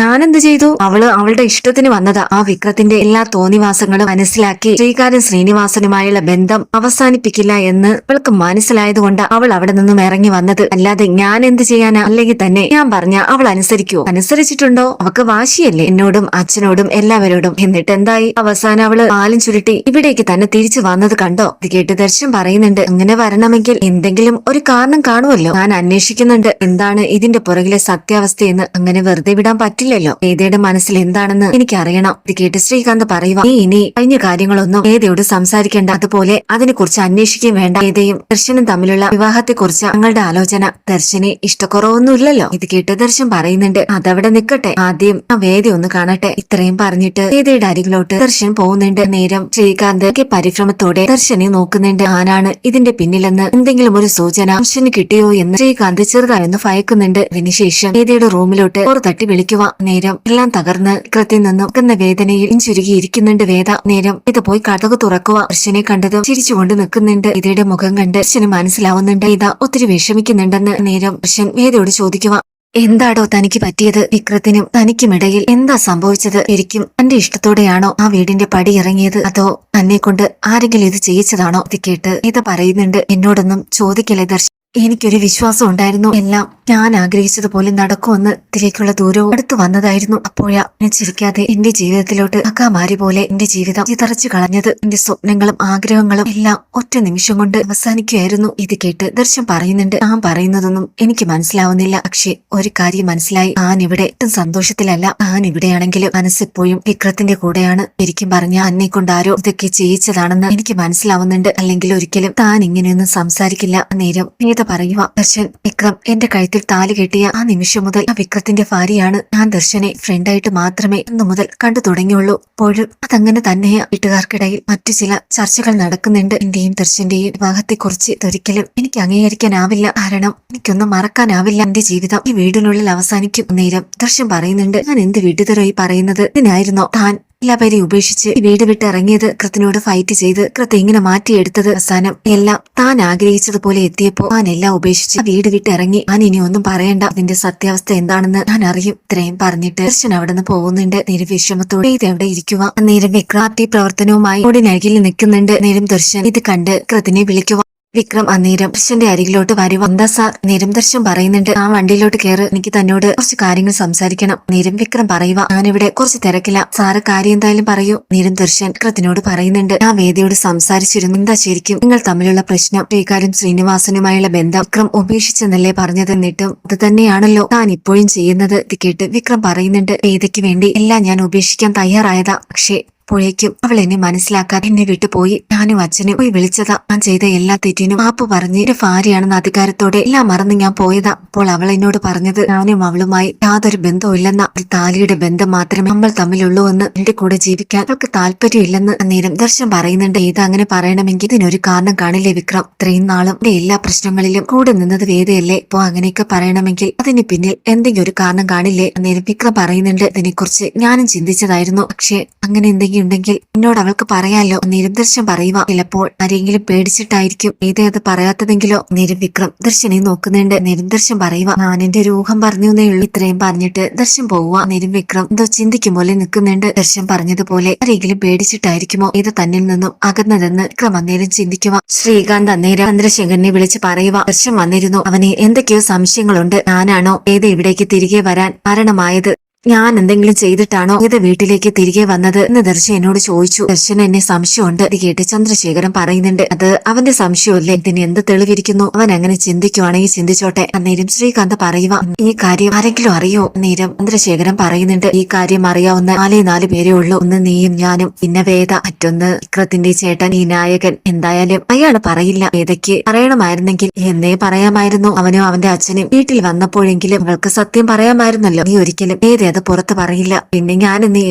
ഞാനെന്ത് ചെയ്തു? അവളുടെ ഇഷ്ടത്തിന് വന്നതാ. ആ വിക്രത്തിന്റെ എല്ലാ തോന്നിവാസങ്ങളും മനസ്സിലാക്കി ശ്രീകാരൻ ശ്രീനിവാസനുമായുള്ള ബന്ധം അവസാനിപ്പിക്കില്ല എന്ന് അവൾക്ക് മനസ്സിലായതുകൊണ്ട് അവൾ അവിടെ നിന്നും ഇറങ്ങി വന്നത്. അല്ലാതെ ഞാൻ എന്ത് ചെയ്യാനാ? അല്ലെങ്കിൽ തന്നെ ഞാൻ പറഞ്ഞ അവൾ അനുസരിക്കുവോ? അനുസരിച്ചിട്ടുണ്ടോ? അവക്ക് വാശിയല്ലേ എന്നോടും അച്ഛനോടും എല്ലാവരോടും. എന്നിട്ട് എന്തായി? അവസാനം അവള് പാലും ചുരുട്ടി ഇവിടേക്ക് തന്നെ തിരിച്ചു വന്നത് കണ്ടോ? ഇത് കേട്ട് ദർശൻ പറയുന്നുണ്ട്, അങ്ങനെ വരണമെങ്കിൽ എന്തെങ്കിലും ഒരു കാരണം കാണുമല്ലോ. ഞാൻ അന്വേഷിക്കുന്നുണ്ട് എന്താണ് ഇതിന്റെ പുറകിലെ സത്യാവസ്ഥയെന്ന്. അങ്ങനെ വെറുതെ വിടാൻ പറ്റില്ലല്ലോ. വേദയുടെ മനസ്സിൽ എന്താണെന്ന് എനിക്കറിയണം. ഇത് കേട്ട് ശ്രീകാന്ത് പറയുക, നീ ഇനി കഴിഞ്ഞ കാര്യങ്ങളൊന്നും വേദയോട് സംസാരിക്കേണ്ട. അതുപോലെ അതിനെക്കുറിച്ച് അന്വേഷിക്കുകയും വേണ്ട. വേദയും ദർശനും തമ്മിലുള്ള വിവാഹത്തെക്കുറിച്ച് ഞങ്ങളുടെ ആലോചന ദർശൻ ദർശനെ ഇഷ്ടക്കുറവൊന്നുമില്ലല്ലോ. ഇത് കേട്ട് ദർശൻ പറയുന്നുണ്ട്, അതവിടെ നിക്കട്ടെ, ആദ്യം ആ വേദി ഒന്ന് കാണട്ടെ. ഇത്രയും പറഞ്ഞിട്ട് വേദിയുടെ അരികിലോട്ട് ദർശൻ പോകുന്നുണ്ട്. നേരം ശ്രീകാന്ത് പരിഭ്രമത്തോടെ ദർശനെ നോക്കുന്നുണ്ട്. ആരാണ് ഇതിന്റെ പിന്നിലെന്ന് എന്തെങ്കിലും ഒരു സൂചന ദർശന് കിട്ടിയോ എന്ന് ശ്രീകാന്ത് ചെറുതായൊന്ന് ഭയക്കുന്നുണ്ട്. അതിനുശേഷം വേദിയുടെ റൂമിലോട്ട് ഒരു തട്ടി വിളിക്കുക. നേരം എല്ലാം തകർന്ന് കൃത്യം നിന്നും വേദനയിൽ ചുരുകിയിരിക്കുന്നുണ്ട് വേദ. നേരം ഇത് പോയി കഥക് തുറക്കുക. ദർശനെ കണ്ടതും ചിരിച്ചുകൊണ്ട് നിൽക്കുന്നുണ്ട്. വേദയുടെ മുഖം കണ്ട് ദർശന് മനസ്സിലാവുന്നുണ്ട് വേദ ഒത്തിരി വിഷമിക്കുന്നുണ്ടെന്ന്. നേരം ദർശൻ വേദയോട് ചോദിക്കുക, എന്താടോ തനിക്ക് പറ്റിയത്? വിക്രത്തിനും തനിക്കുമിടയിൽ എന്താ സംഭവിച്ചത്? ശരിക്കും തന്റെ ഇഷ്ടത്തോടെയാണോ ആ വീടിന്റെ പടി ഇറങ്ങിയത്, അതോ തന്നെ കൊണ്ട് ആരെങ്കിലും ഇത് ചെയ്യിച്ചതാണോ? ഇത് കേട്ട് ഇത് പറയുന്നുണ്ട്, എന്നോടൊന്നും ചോദിക്കല്ലേ ദർശൻ, എനിക്കൊരു വിശ്വാസം ഉണ്ടായിരുന്നു എല്ലാം ഞാൻ ആഗ്രഹിച്ചതുപോലെ നടക്കുമെന്ന്. ഇതിലേക്കുള്ള ദൂരവും അടുത്തു വന്നതായിരുന്നു. അപ്പോഴാ ഞാൻ ചിരിക്കാതെ എന്റെ ജീവിതത്തിലോട്ട് അക്കാമാരി പോലെ എന്റെ ജീവിതം ചിതറച്ചു കളഞ്ഞത്. എന്റെ സ്വപ്നങ്ങളും ആഗ്രഹങ്ങളും എല്ലാം ഒറ്റ നിമിഷം കൊണ്ട് അവസാനിക്കുകയായിരുന്നു. ഇത് കേട്ട് ദർശൻ പറയുന്നുണ്ട്, താൻ പറയുന്നതൊന്നും എനിക്ക് മനസ്സിലാവുന്നില്ല. പക്ഷെ ഒരു കാര്യം മനസ്സിലായി, താൻ ഇവിടെ ഒട്ടും സന്തോഷത്തിലല്ല. താൻ ഇവിടെയാണെങ്കിലും മനസ്സെപ്പോഴും വിക്രത്തിന്റെ കൂടെയാണ്. ശരിക്കും പറഞ്ഞ എന്നെ കൊണ്ട് ആരോ ഇതൊക്കെ ചെയ്യിച്ചതാണെന്ന് എനിക്ക് മനസ്സിലാവുന്നുണ്ട്. അല്ലെങ്കിൽ ഒരിക്കലും താൻ ഇങ്ങനെയൊന്നും സംസാരിക്കില്ല. നേരം വേദ പറയുക, ദർശൻ, വിക്രം എന്റെ കഴുത്തിൽ താലി കെട്ടിയ ആ നിമിഷം മുതൽ ആ വിക്രത്തിന്റെ ഭാര്യയാണ് ഞാൻ. ദർശനെ ഫ്രണ്ടായിട്ട് മാത്രമേ അന്നു മുതൽ കണ്ടു തുടങ്ങിയുള്ളൂ. അപ്പോഴും അതങ്ങനെ തന്നെയാ. വീട്ടുകാർക്കിടയിൽ മറ്റു ചില ചർച്ചകൾ നടക്കുന്നുണ്ട്. എന്റെയും ദർശന്റെയും വിവാഹത്തെക്കുറിച്ച് ഇതൊരിക്കലും എനിക്ക് അംഗീകരിക്കാനാവില്ല. കാരണം എനിക്കൊന്നും മറക്കാനാവില്ല. എന്റെ ജീവിതം ഈ വീടിനുള്ളിൽ അവസാനിക്കും. നേരം ദർശൻ പറയുന്നുണ്ട്, ഞാൻ എന്ത് വീട്ടുതരായി പറയുന്നത്? ഇതിനായിരുന്നോ താൻ എല്ലാവരെ ഉപേക്ഷിച്ച് വീട് വിട്ട് ഇറങ്ങിയത്? കൃത്തിനോട് ഫൈറ്റ് ചെയ്ത് കൃത്ത് ഇങ്ങനെ മാറ്റിയെടുത്തത്? അവസാനം എല്ലാം താൻ ആഗ്രഹിച്ചതുപോലെ എത്തിയപ്പോ താൻ എല്ലാം ഉപേക്ഷിച്ച് വീട് വിട്ട് ഇറങ്ങി. ഞാൻ ഇനി ഒന്നും പറയണ്ട, അതിന്റെ സത്യാവസ്ഥ എന്താണെന്ന് ഞാൻ അറിയും. ഇത്രയും പറഞ്ഞിട്ട് ദർശൻ അവിടെ നിന്ന് പോകുന്നുണ്ട്. നിരവിഷമത്തോടെ ഇത് എവിടെ ഇരിക്കുക. നേരം വിക്രാന്തി പ്രവർത്തനവുമായി ഓടിനരികിൽ നിൽക്കുന്നുണ്ട്. നേരം ദർശൻ ഇത് കണ്ട് കൃത്തിനെ വിളിക്കുക. വിക്രം അന്നേരം ദർശന്റെ അരികിലോട്ട് വരുക. എന്താ സാർ? നേരം ദർശൻ പറയുന്നുണ്ട്, ആ വണ്ടിയിലോട്ട് കയറ്, എനിക്ക് തന്നോട് കുറച്ച് കാര്യങ്ങൾ സംസാരിക്കണം. നേരം വിക്രം പറയുക, ഞാനിവിടെ കുറച്ച് തിരക്കില്ല, സാറ് കാര്യം എന്തായാലും പറയൂ. നേരം ദർശൻ വിക്രത്തിനോട് പറയുന്നുണ്ട്, ആ വേദിയോട് സംസാരിച്ചിരുന്നു. എന്താ ശരിക്കും നിങ്ങൾ തമ്മിലുള്ള പ്രശ്നം? ശ്രീകാര്യം ശ്രീനിവാസനുമായുള്ള ബന്ധം വിക്രം ഉപേക്ഷിച്ചെന്നല്ലേ പറഞ്ഞത്? എന്നിട്ടും അത് തന്നെയാണല്ലോ താൻ ഇപ്പോഴും ചെയ്യുന്നത്. ഇത് കേട്ട് വിക്രം പറയുന്നുണ്ട്, വേദയ്ക്ക് വേണ്ടി എല്ലാം ഞാൻ ഉപേക്ഷിക്കാൻ തയ്യാറായതാ. പക്ഷേ അപ്പോഴേക്കും അവൾ എന്നെ മനസ്സിലാക്കാതെ എന്നെ വിട്ടുപോയി. ഞാനും അച്ഛനും പോയി വിളിച്ചതാ. ഞാൻ ചെയ്ത എല്ലാ തെറ്റിനും മാപ്പ് പറഞ്ഞ് എന്റെ ഭാര്യയാണെന്ന അധികാരത്തോടെ എല്ലാം മറന്ന് ഞാൻ പോയതാ. അപ്പോൾ അവൾ എന്നോട് പറഞ്ഞത് ഞാനും അവളുമായി യാതൊരു ബന്ധവും ഇല്ലെന്ന, ഒരു താലിയുടെ ബന്ധം മാത്രമേ നമ്മൾ തമ്മിലുള്ളൂ എന്ന്, എന്റെ കൂടെ ജീവിക്കാൻ അവൾക്ക് താല്പര്യമില്ലെന്ന്. അന്നേരം ദർശൻ പറയുന്നുണ്ട്, ഇത് അങ്ങനെ പറയണമെങ്കിൽ ഇതിനൊരു കാരണം കാണില്ലേ വിക്രം? ഇത്രയും നാളും എന്റെ എല്ലാ പ്രശ്നങ്ങളിലും കൂടെ നിന്നത് വേദയല്ലേ? ഇപ്പോ അങ്ങനെയൊക്കെ പറയണമെങ്കിൽ അതിന് പിന്നിൽ എന്തെങ്കിലും ഒരു കാരണം കാണില്ലേ? അന്നേരം വിക്രം പറയുന്നുണ്ട്, ഇതിനെക്കുറിച്ച് ഞാനും ചിന്തിച്ചതായിരുന്നു. പക്ഷെ അങ്ങനെ എന്തെങ്കിലും ഉണ്ടെങ്കിൽ എന്നോട് അവൾക്ക് പറയാലോ. ദർശൻ പറയുക, ചിലപ്പോൾ ആരെങ്കിലും പേടിച്ചിട്ടായിരിക്കും വേദ അത് പറയാത്തതെങ്കിലോ. നേരം വിക്രം ദർശനെ നോക്കുന്നുണ്ട്. ദർശൻ പറയുക, ഞാൻ എന്റെ ഒരു ഊഹം പറഞ്ഞേ ഉള്ളൂ. ഇത്രയും പറഞ്ഞിട്ട് ദർശൻ പോവുക. നേരം വിക്രം എന്തോ ചിന്തിക്കും പോലെ നിൽക്കുന്നുണ്ട്. ദർശൻ പറഞ്ഞതുപോലെ ആരെങ്കിലും പേടിച്ചിട്ടായിരിക്കുമോ ഇത് തന്നിൽ നിന്നും അകന്നതെന്ന് വിക്രം അന്നേരം ചിന്തിക്കുക. ശ്രീകാന്ത് അന്നേരം ചന്ദ്രശേഖരനെ വിളിച്ച് പറയുക, ദർശൻ വന്നിരുന്നു, അവന് എന്തൊക്കെയോ സംശയങ്ങളുണ്ട്. ഞാനാണോ വേദ ഇവിടേക്ക് തിരികെ വരാൻ കാരണമായത്? ഞാൻ എന്തെങ്കിലും ചെയ്തിട്ടാണോ ഇത് വീട്ടിലേക്ക് തിരികെ വന്നത് എന്ന് ദർശൻ എന്നോട് ചോദിച്ചു. ദർശൻ എന്നെ സംശയമുണ്ട്. ഇത് കേട്ട് ചന്ദ്രശേഖരൻ പറയുന്നുണ്ട്, അത് അവന്റെ സംശയമല്ലേ, ഇതിന് എന്ത് തെളിവിരിക്കുന്നു? അവൻ അങ്ങനെ ചിന്തിക്കുവാണെങ്കിൽ ചിന്തിച്ചോട്ടെ. അന്നേരം ശ്രീകാന്ത് പറയുക, ഈ കാര്യം ആരെങ്കിലും അറിയോ? അന്നേരം ചന്ദ്രശേഖരൻ പറയുന്നുണ്ട്, ഈ കാര്യം അറിയാവുന്ന 4 പേരേ ഉള്ളൂ. ഒന്ന് നീയും ഞാനും, പിന്നെ വേദ, മറ്റൊന്ന് വിക്രത്തിന്റെ ചേട്ടൻ ഈ നായകൻ. എന്തായാലും അയാള് പറയില്ല. വേദയ്ക്ക് പറയണമായിരുന്നെങ്കിൽ എന്നേ പറയാമായിരുന്നു. അവനോ അവന്റെ അച്ഛനും വീട്ടിൽ വന്നപ്പോഴെങ്കിലും അവൾക്ക് സത്യം പറയാമായിരുന്നല്ലോ. നീ ഒരിക്കലും വേദ അത് പുറത്ത് പറയില്ല. പിന്നെ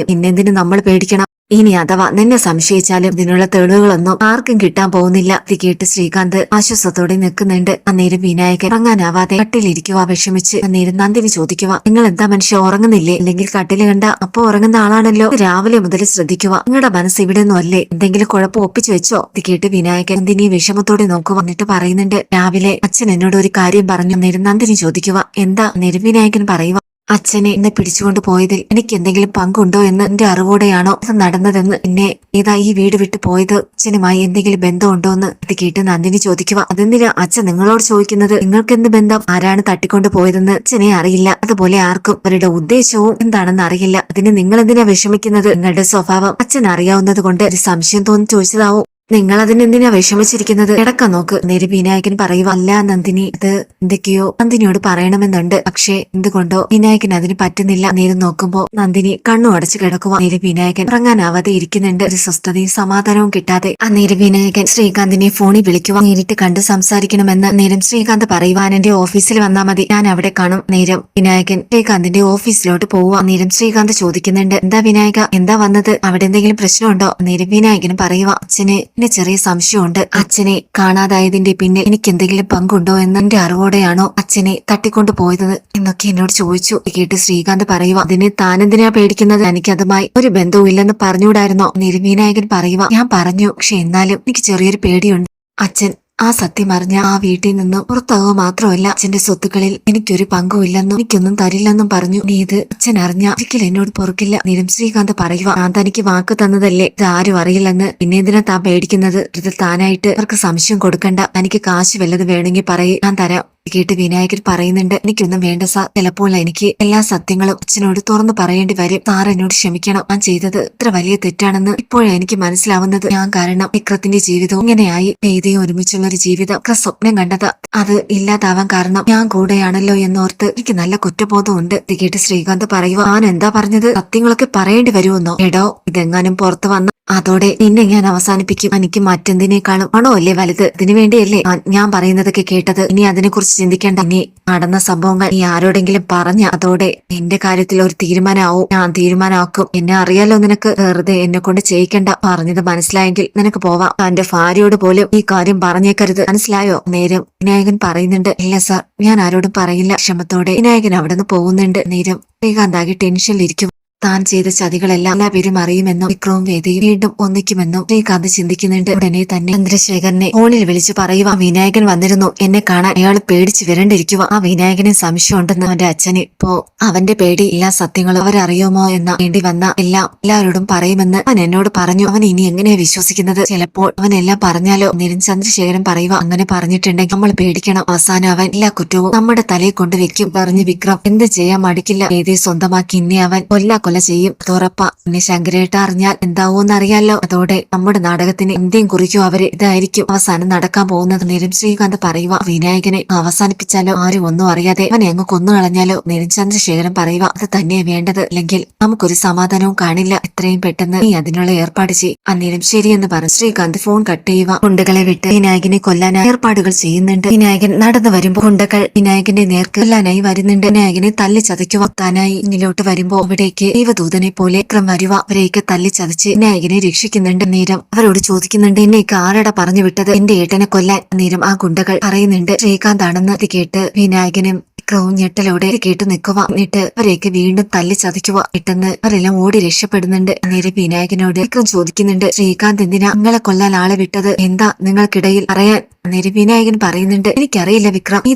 പിന്നെന്തിന് നമ്മൾ പേടിക്കണം? ഇനി അഥവാ നിന്നെ സംശയിച്ചാലും ഇതിനുള്ള തെളിവുകളൊന്നും ആർക്കും കിട്ടാൻ പോകുന്നില്ല. ഇത് കേട്ട് ശ്രീകാന്ത് ആശ്വാസത്തോടെ നിൽക്കുന്നുണ്ട്. അന്നേരം വിനായകൻ ഉറങ്ങാനാവാതെ കട്ടിലിരിക്കുക വിഷമിച്ച്. അന്നേരം നന്ദിനി ചോദിക്കുക, നിങ്ങൾ എന്താ മനുഷ്യ ഉറങ്ങുന്നില്ലേ? അല്ലെങ്കിൽ കട്ടില് കണ്ട അപ്പൊ ഉറങ്ങുന്ന ആളാണല്ലോ, രാവിലെ മുതൽ ശ്രദ്ധിക്കുക. നിങ്ങളുടെ മനസ്സ് ഇവിടെ ഒന്നും അല്ലേ? എന്തെങ്കിലും കുഴപ്പം ഒപ്പിച്ചു വെച്ചോ? ഇത് കേട്ട് വിനായകൻ നന്ദിനി വിഷമത്തോടെ നോക്കുക. വന്നിട്ട് പറയുന്നുണ്ട്, രാവിലെ അച്ഛൻ എന്നോട് ഒരു കാര്യം പറഞ്ഞു. അന്നേരം നന്ദിനി ചോദിക്കുക, എന്താ? അന്നേരം വിനായകൻ പറയുക, അച്ഛനെ എന്നെ പിടിച്ചുകൊണ്ട് പോയതിൽ എനിക്ക് എന്തെങ്കിലും പങ്കുണ്ടോ എന്ന് എന്റെ അറിവോടെയാണോ ഇത് നടന്നതെന്ന്, എന്നെ ഏതാ ഈ വീട് വിട്ടു പോയത് അച്ഛനുമായി എന്തെങ്കിലും ബന്ധമുണ്ടോ എന്ന്. ഇത് കേട്ട് നന്ദിനി ചോദിക്കുക, അതെന്തിനാ അച്ഛൻ നിങ്ങളോട് ചോദിക്കുന്നത്? നിങ്ങൾക്ക് എന്ത് ബന്ധം? ആരാണ് തട്ടിക്കൊണ്ട് പോയതെന്ന് അച്ഛനെ അറിയില്ല. അതുപോലെ ആർക്കും അവരുടെ ഉദ്ദേശവും എന്താണെന്ന് അറിയില്ല. അതിന് നിങ്ങൾ എന്തിനാ വിഷമിക്കുന്നത്? നിങ്ങളുടെ സ്വഭാവം അച്ഛൻ അറിയാവുന്നത് കൊണ്ട് ഒരു സംശയം തോന്നി ചോദിച്ചതാവും. നിങ്ങൾ അതിനെന്തിനാ വിഷമിച്ചിരിക്കുന്നത്? കിടക്കാൻ നോക്ക്. നേരെ വിനായകൻ പറയുക. അല്ല നന്ദിനി, ഇത് എന്തൊക്കെയോ നന്ദിനിയോട് പറയണമെന്നുണ്ട്. പക്ഷേ എന്തുകൊണ്ടോ വിനായകൻ അതിന് പറ്റുന്നില്ല. നേരെ നോക്കുമ്പോ നന്ദിനി കണ്ണു അടച്ചു കിടക്കുക. നേരെ വിനായകൻ ഉറങ്ങാനാവാതെ ഇരിക്കുന്നുണ്ട്. ഒരു സ്വസ്ഥതയും സമാധാനവും കിട്ടാതെ നേരെ വിനായകൻ ശ്രീകാന്തിനെ ഫോണിൽ വിളിക്കുക. നേരിട്ട് കണ്ട് സംസാരിക്കണമെന്ന് നേരം ശ്രീകാന്ത് പറയുവാൻ എന്റെ ഓഫീസിൽ വന്നാ മതി, ഞാൻ അവിടെ കാണും. നേരം വിനായകൻ ശ്രീകാന്തിന്റെ ഓഫീസിലോട്ട് പോവുക. നേരം ശ്രീകാന്ത് ചോദിക്കുന്നുണ്ട്, എന്താ വിനായക, എന്താ വന്നത്? അവിടെ എന്തെങ്കിലും പ്രശ്നമുണ്ടോ? നേരം വിനായകനും പറയുക, അച്ഛന് എന്നെ ചെറിയ സംശയമുണ്ട്. അച്ഛനെ കാണാതായതിന്റെ പിന്നിൽ എനിക്ക് എന്തെങ്കിലും പങ്കുണ്ടോ എന്ന് എന്റെ അറിവോടെയാണോ അച്ഛനെ തട്ടിക്കൊണ്ടു പോയത് എന്നൊക്കെ എന്നോട് ചോദിച്ചു. കേട്ട് ശ്രീകാന്ത് പറയുക, അതിന് താനെന്തിനാ പേടിക്കുന്നത്? എനിക്കതുമായി ഒരു ബന്ധവും ഇല്ലെന്ന് പറഞ്ഞുകൂടായിരുന്നോ? വിനായകൻ പറയുക, ഞാൻ പറഞ്ഞു, പക്ഷെ എന്നാലും എനിക്ക് ചെറിയൊരു പേടിയുണ്ട്. അച്ഛൻ ആ സത്യം അറിഞ്ഞ ആ വീട്ടിൽ നിന്നും പുറത്താവുക മാത്രമല്ല, അച്ഛന്റെ സ്വത്തുക്കളിൽ എനിക്കൊരു പങ്കുമില്ലെന്നും എനിക്കൊന്നും തരില്ലെന്നും പറഞ്ഞു. നീ ഇത് അച്ഛൻ അറിഞ്ഞ ഒരിക്കലും എന്നോട് പൊറുക്കില്ല. നീരം ശ്രീകാന്ത് പറയുക, ഞാൻ തനിക്ക് വാക്ക് തന്നതല്ലേ, ഇത് ആരും അറിയില്ലെന്ന്. പിന്നെ എന്തിനാ താൻ പേടിക്കുന്നത്? ഇത് താനായിട്ട് അവർക്ക് സംശയം കൊടുക്കണ്ട. എനിക്ക് കാശ് വല്ലത് വേണമെങ്കിൽ പറയേ, ഞാൻ തരാം. കേട്ട് വിനായകൻ പറയുന്നുണ്ട്, എനിക്കൊന്നും വേണ്ട സാർ. ചിലപ്പോൾ എനിക്ക് എല്ലാ സത്യങ്ങളും അച്ഛനോട് തുറന്നു പറയേണ്ടി വരും. സാർ എന്നോട് ക്ഷമിക്കണം. ഞാൻ ചെയ്തത് ഇത്ര വലിയ തെറ്റാണെന്ന് ഇപ്പോഴാണ് എനിക്ക് മനസ്സിലാവുന്നത്. ഞാൻ കാരണം വിക്രത്തിന്റെ ജീവിതവും ഇങ്ങനെയായി. വേദിയും ഒരുമിച്ചുള്ള ഒരു ജീവിതം വിക്രം സ്വപ്നം കണ്ടത് അത് ഇല്ലാതാവാൻ കാരണം ഞാൻ കൂടെയാണല്ലോ എന്നോർത്ത് എനിക്ക് നല്ല കുറ്റബോധമുണ്ട്. കേട്ട് ശ്രീകാന്ത് പറയുക, ഞാൻ എന്താ പറഞ്ഞത്? സത്യങ്ങളൊക്കെ പറയേണ്ടി വരുമെന്നോ? എടോ, ഇതെങ്ങാനും പുറത്തു വന്ന അതോടെ നിന്നെ ഞാൻ അവസാനിപ്പിക്കും. എനിക്ക് മറ്റെന്തിനേക്കാളും പണോ അല്ലേ വലുത്? ഇതിനു വേണ്ടിയല്ലേ ഞാൻ പറയുന്നതൊക്കെ കേട്ടത്? ഇനി അതിനെക്കുറിച്ച് ചിന്തിക്കേണ്ട. ഇനി നടന്ന സംഭവങ്ങൾ നീ ആരോടെങ്കിലും പറഞ്ഞ അതോടെ എന്റെ കാര്യത്തിൽ ഒരു തീരുമാനമാവും. ഞാൻ തീരുമാനമാക്കും. എന്നെ അറിയാലോ നിനക്ക്. വെറുതെ എന്നെ കൊണ്ട് ചെയ്യിക്കണ്ട. പറഞ്ഞത് മനസ്സിലായെങ്കിൽ നിനക്ക് പോവാം. തന്റെ ഭാര്യയോട് പോലും ഈ കാര്യം പറഞ്ഞേക്കരുത്, മനസ്സിലായോ? നേരം വിനായകൻ പറയുന്നുണ്ട്, ഇല്ല സാർ, ഞാൻ ആരോടും പറയില്ല. ക്ഷമത്തോടെ വിനായകൻ അവിടെ നിന്ന് പോകുന്നുണ്ട്. നേരം ശ്രീകാന്താകി ടെൻഷനിലിരിക്കും. താൻ ചെയ്ത ചതികളെല്ലാം എല്ലാവരും അറിയുമെന്നും വിക്രവും വേദിയും വീണ്ടും ഒന്നിക്കുമെന്നും ശ്രീകാന്ത് ചിന്തിക്കുന്നുണ്ട്. ഉടനെ തന്നെ ചന്ദ്രശേഖരനെ ഫോണിൽ വിളിച്ചു പറയുക, വിനായകൻ വന്നിരുന്നു, എന്നെ കാണാൻ. അയാൾ പേടിച്ച് വിരണ്ടിരിക്കുക. ആ വിനായകന് സംശയം ഉണ്ടെന്ന് അവന്റെ അച്ഛന്. ഇപ്പോ അവന്റെ പേടി എല്ലാ സത്യങ്ങളും അവരറിയുമോ എന്ന വേണ്ടി വന്ന എല്ലാവരോടും പറയുമെന്ന് അവൻ എന്നോട് പറഞ്ഞു. അവൻ ഇനി എങ്ങനെയാ വിശ്വസിക്കുന്നത്? ചിലപ്പോൾ അവനെല്ലാം പറഞ്ഞാലോ? ചന്ദ്രശേഖരൻ പറയുക, അങ്ങനെ പറഞ്ഞിട്ടുണ്ടെങ്കിൽ നമ്മൾ പേടിക്കണം. അവസാനം അവൻ എല്ലാ കുറ്റവും നമ്മുടെ തലയിൽ കൊണ്ടുവെക്കും. പറഞ്ഞു വിക്രം എന്ത് ചെയ്യാൻ മടിക്കില്ല. വേദിയെ സ്വന്തമാക്കി ഇനി അവൻ കൊല്ല ചെയ്യും, അതുറപ്പാ. പിന്നെ ശങ്കരേട്ട അറിഞ്ഞാൽ എന്താവോന്ന് അറിയാലോ. അതോടെ നമ്മുടെ നാടകത്തിന് എന്തെയും കുറിക്കോ അവര്. ഇതായിരിക്കും അവസാനം നടക്കാൻ പോകുന്നത്. നേരം ശ്രീകാന്ത് പറയുക, വിനായകനെ അവസാനിപ്പിച്ചാലോ? ആരും ഒന്നും അറിയാതെ അവനെ അങ്ങ് കൊന്നു കളഞ്ഞാലോ? നേരം ചന്ദ്രശേഖരൻ പറയുക, അത് തന്നെയാ വേണ്ടത്. അല്ലെങ്കിൽ നമുക്കൊരു സമാധാനവും കാണില്ല. എത്രയും പെട്ടെന്ന് നീ അതിനുള്ള ഏർപ്പാട് ചെയ്യും. അന്നേരം ശരിയെന്ന് പറഞ്ഞു ശ്രീകാന്ത് ഫോൺ കട്ട് ചെയ്യുക. ഗുണ്ടകളെ വിട്ട് വിനായകനെ കൊല്ലാനായി ഏർപ്പാടുകൾ ചെയ്യുന്നുണ്ട്. വിനായകൻ നടന്നു വരുമ്പോൾ ഗുണ്ടകൾ വിനായകന്റെ നേർക്ക് കൊല്ലാനായി വരുന്നുണ്ട്. വിനായകനെ തല്ലി ചതയ്ക്കുവാനായി ഇങ്ങോട്ട് വരുമ്പോ അവിടേക്ക് ദൈവദൂതനെ പോലെ വിക്രം വരുക. അവരെയൊക്കെ തല്ലി ചതച്ച് വിനായകനെ രക്ഷിക്കുന്നുണ്ട്. നേരം അവരോട് ചോദിക്കുന്നുണ്ട്, എന്നെയൊക്കെ ആരടാ പറഞ്ഞു വിട്ടത് എന്റെ ഏട്ടനെ കൊല്ലാൻ? നേരം ആ ഗുണ്ടകൾ പറയുന്നുണ്ട് ശ്രീകാന്ത് ആണെന്ന്. ഇത് കേട്ട് വിനായകനും വിക്രവും ഞെട്ടലോടെ കേട്ട് നിൽക്കുക. എന്നിട്ട് അവരെയൊക്കെ വീണ്ടും തല്ലി ചതയ്ക്കുക. പെട്ടെന്ന് അവരെല്ലാം ഓടി രക്ഷപ്പെടുന്നുണ്ട്. നേരെ വിനായകനോട് വിക്രം ചോദിക്കുന്നുണ്ട്, ശ്രീകാന്ത് എന്തിനാ നിങ്ങളെ കൊല്ലാൻ ആളെ വിട്ടത്? എന്താ നിങ്ങൾക്കിടയിൽ പറയാൻ? നേരെ വിനായകൻ പറയുന്നുണ്ട്, എനിക്കറിയില്ല വിക്രം, നീ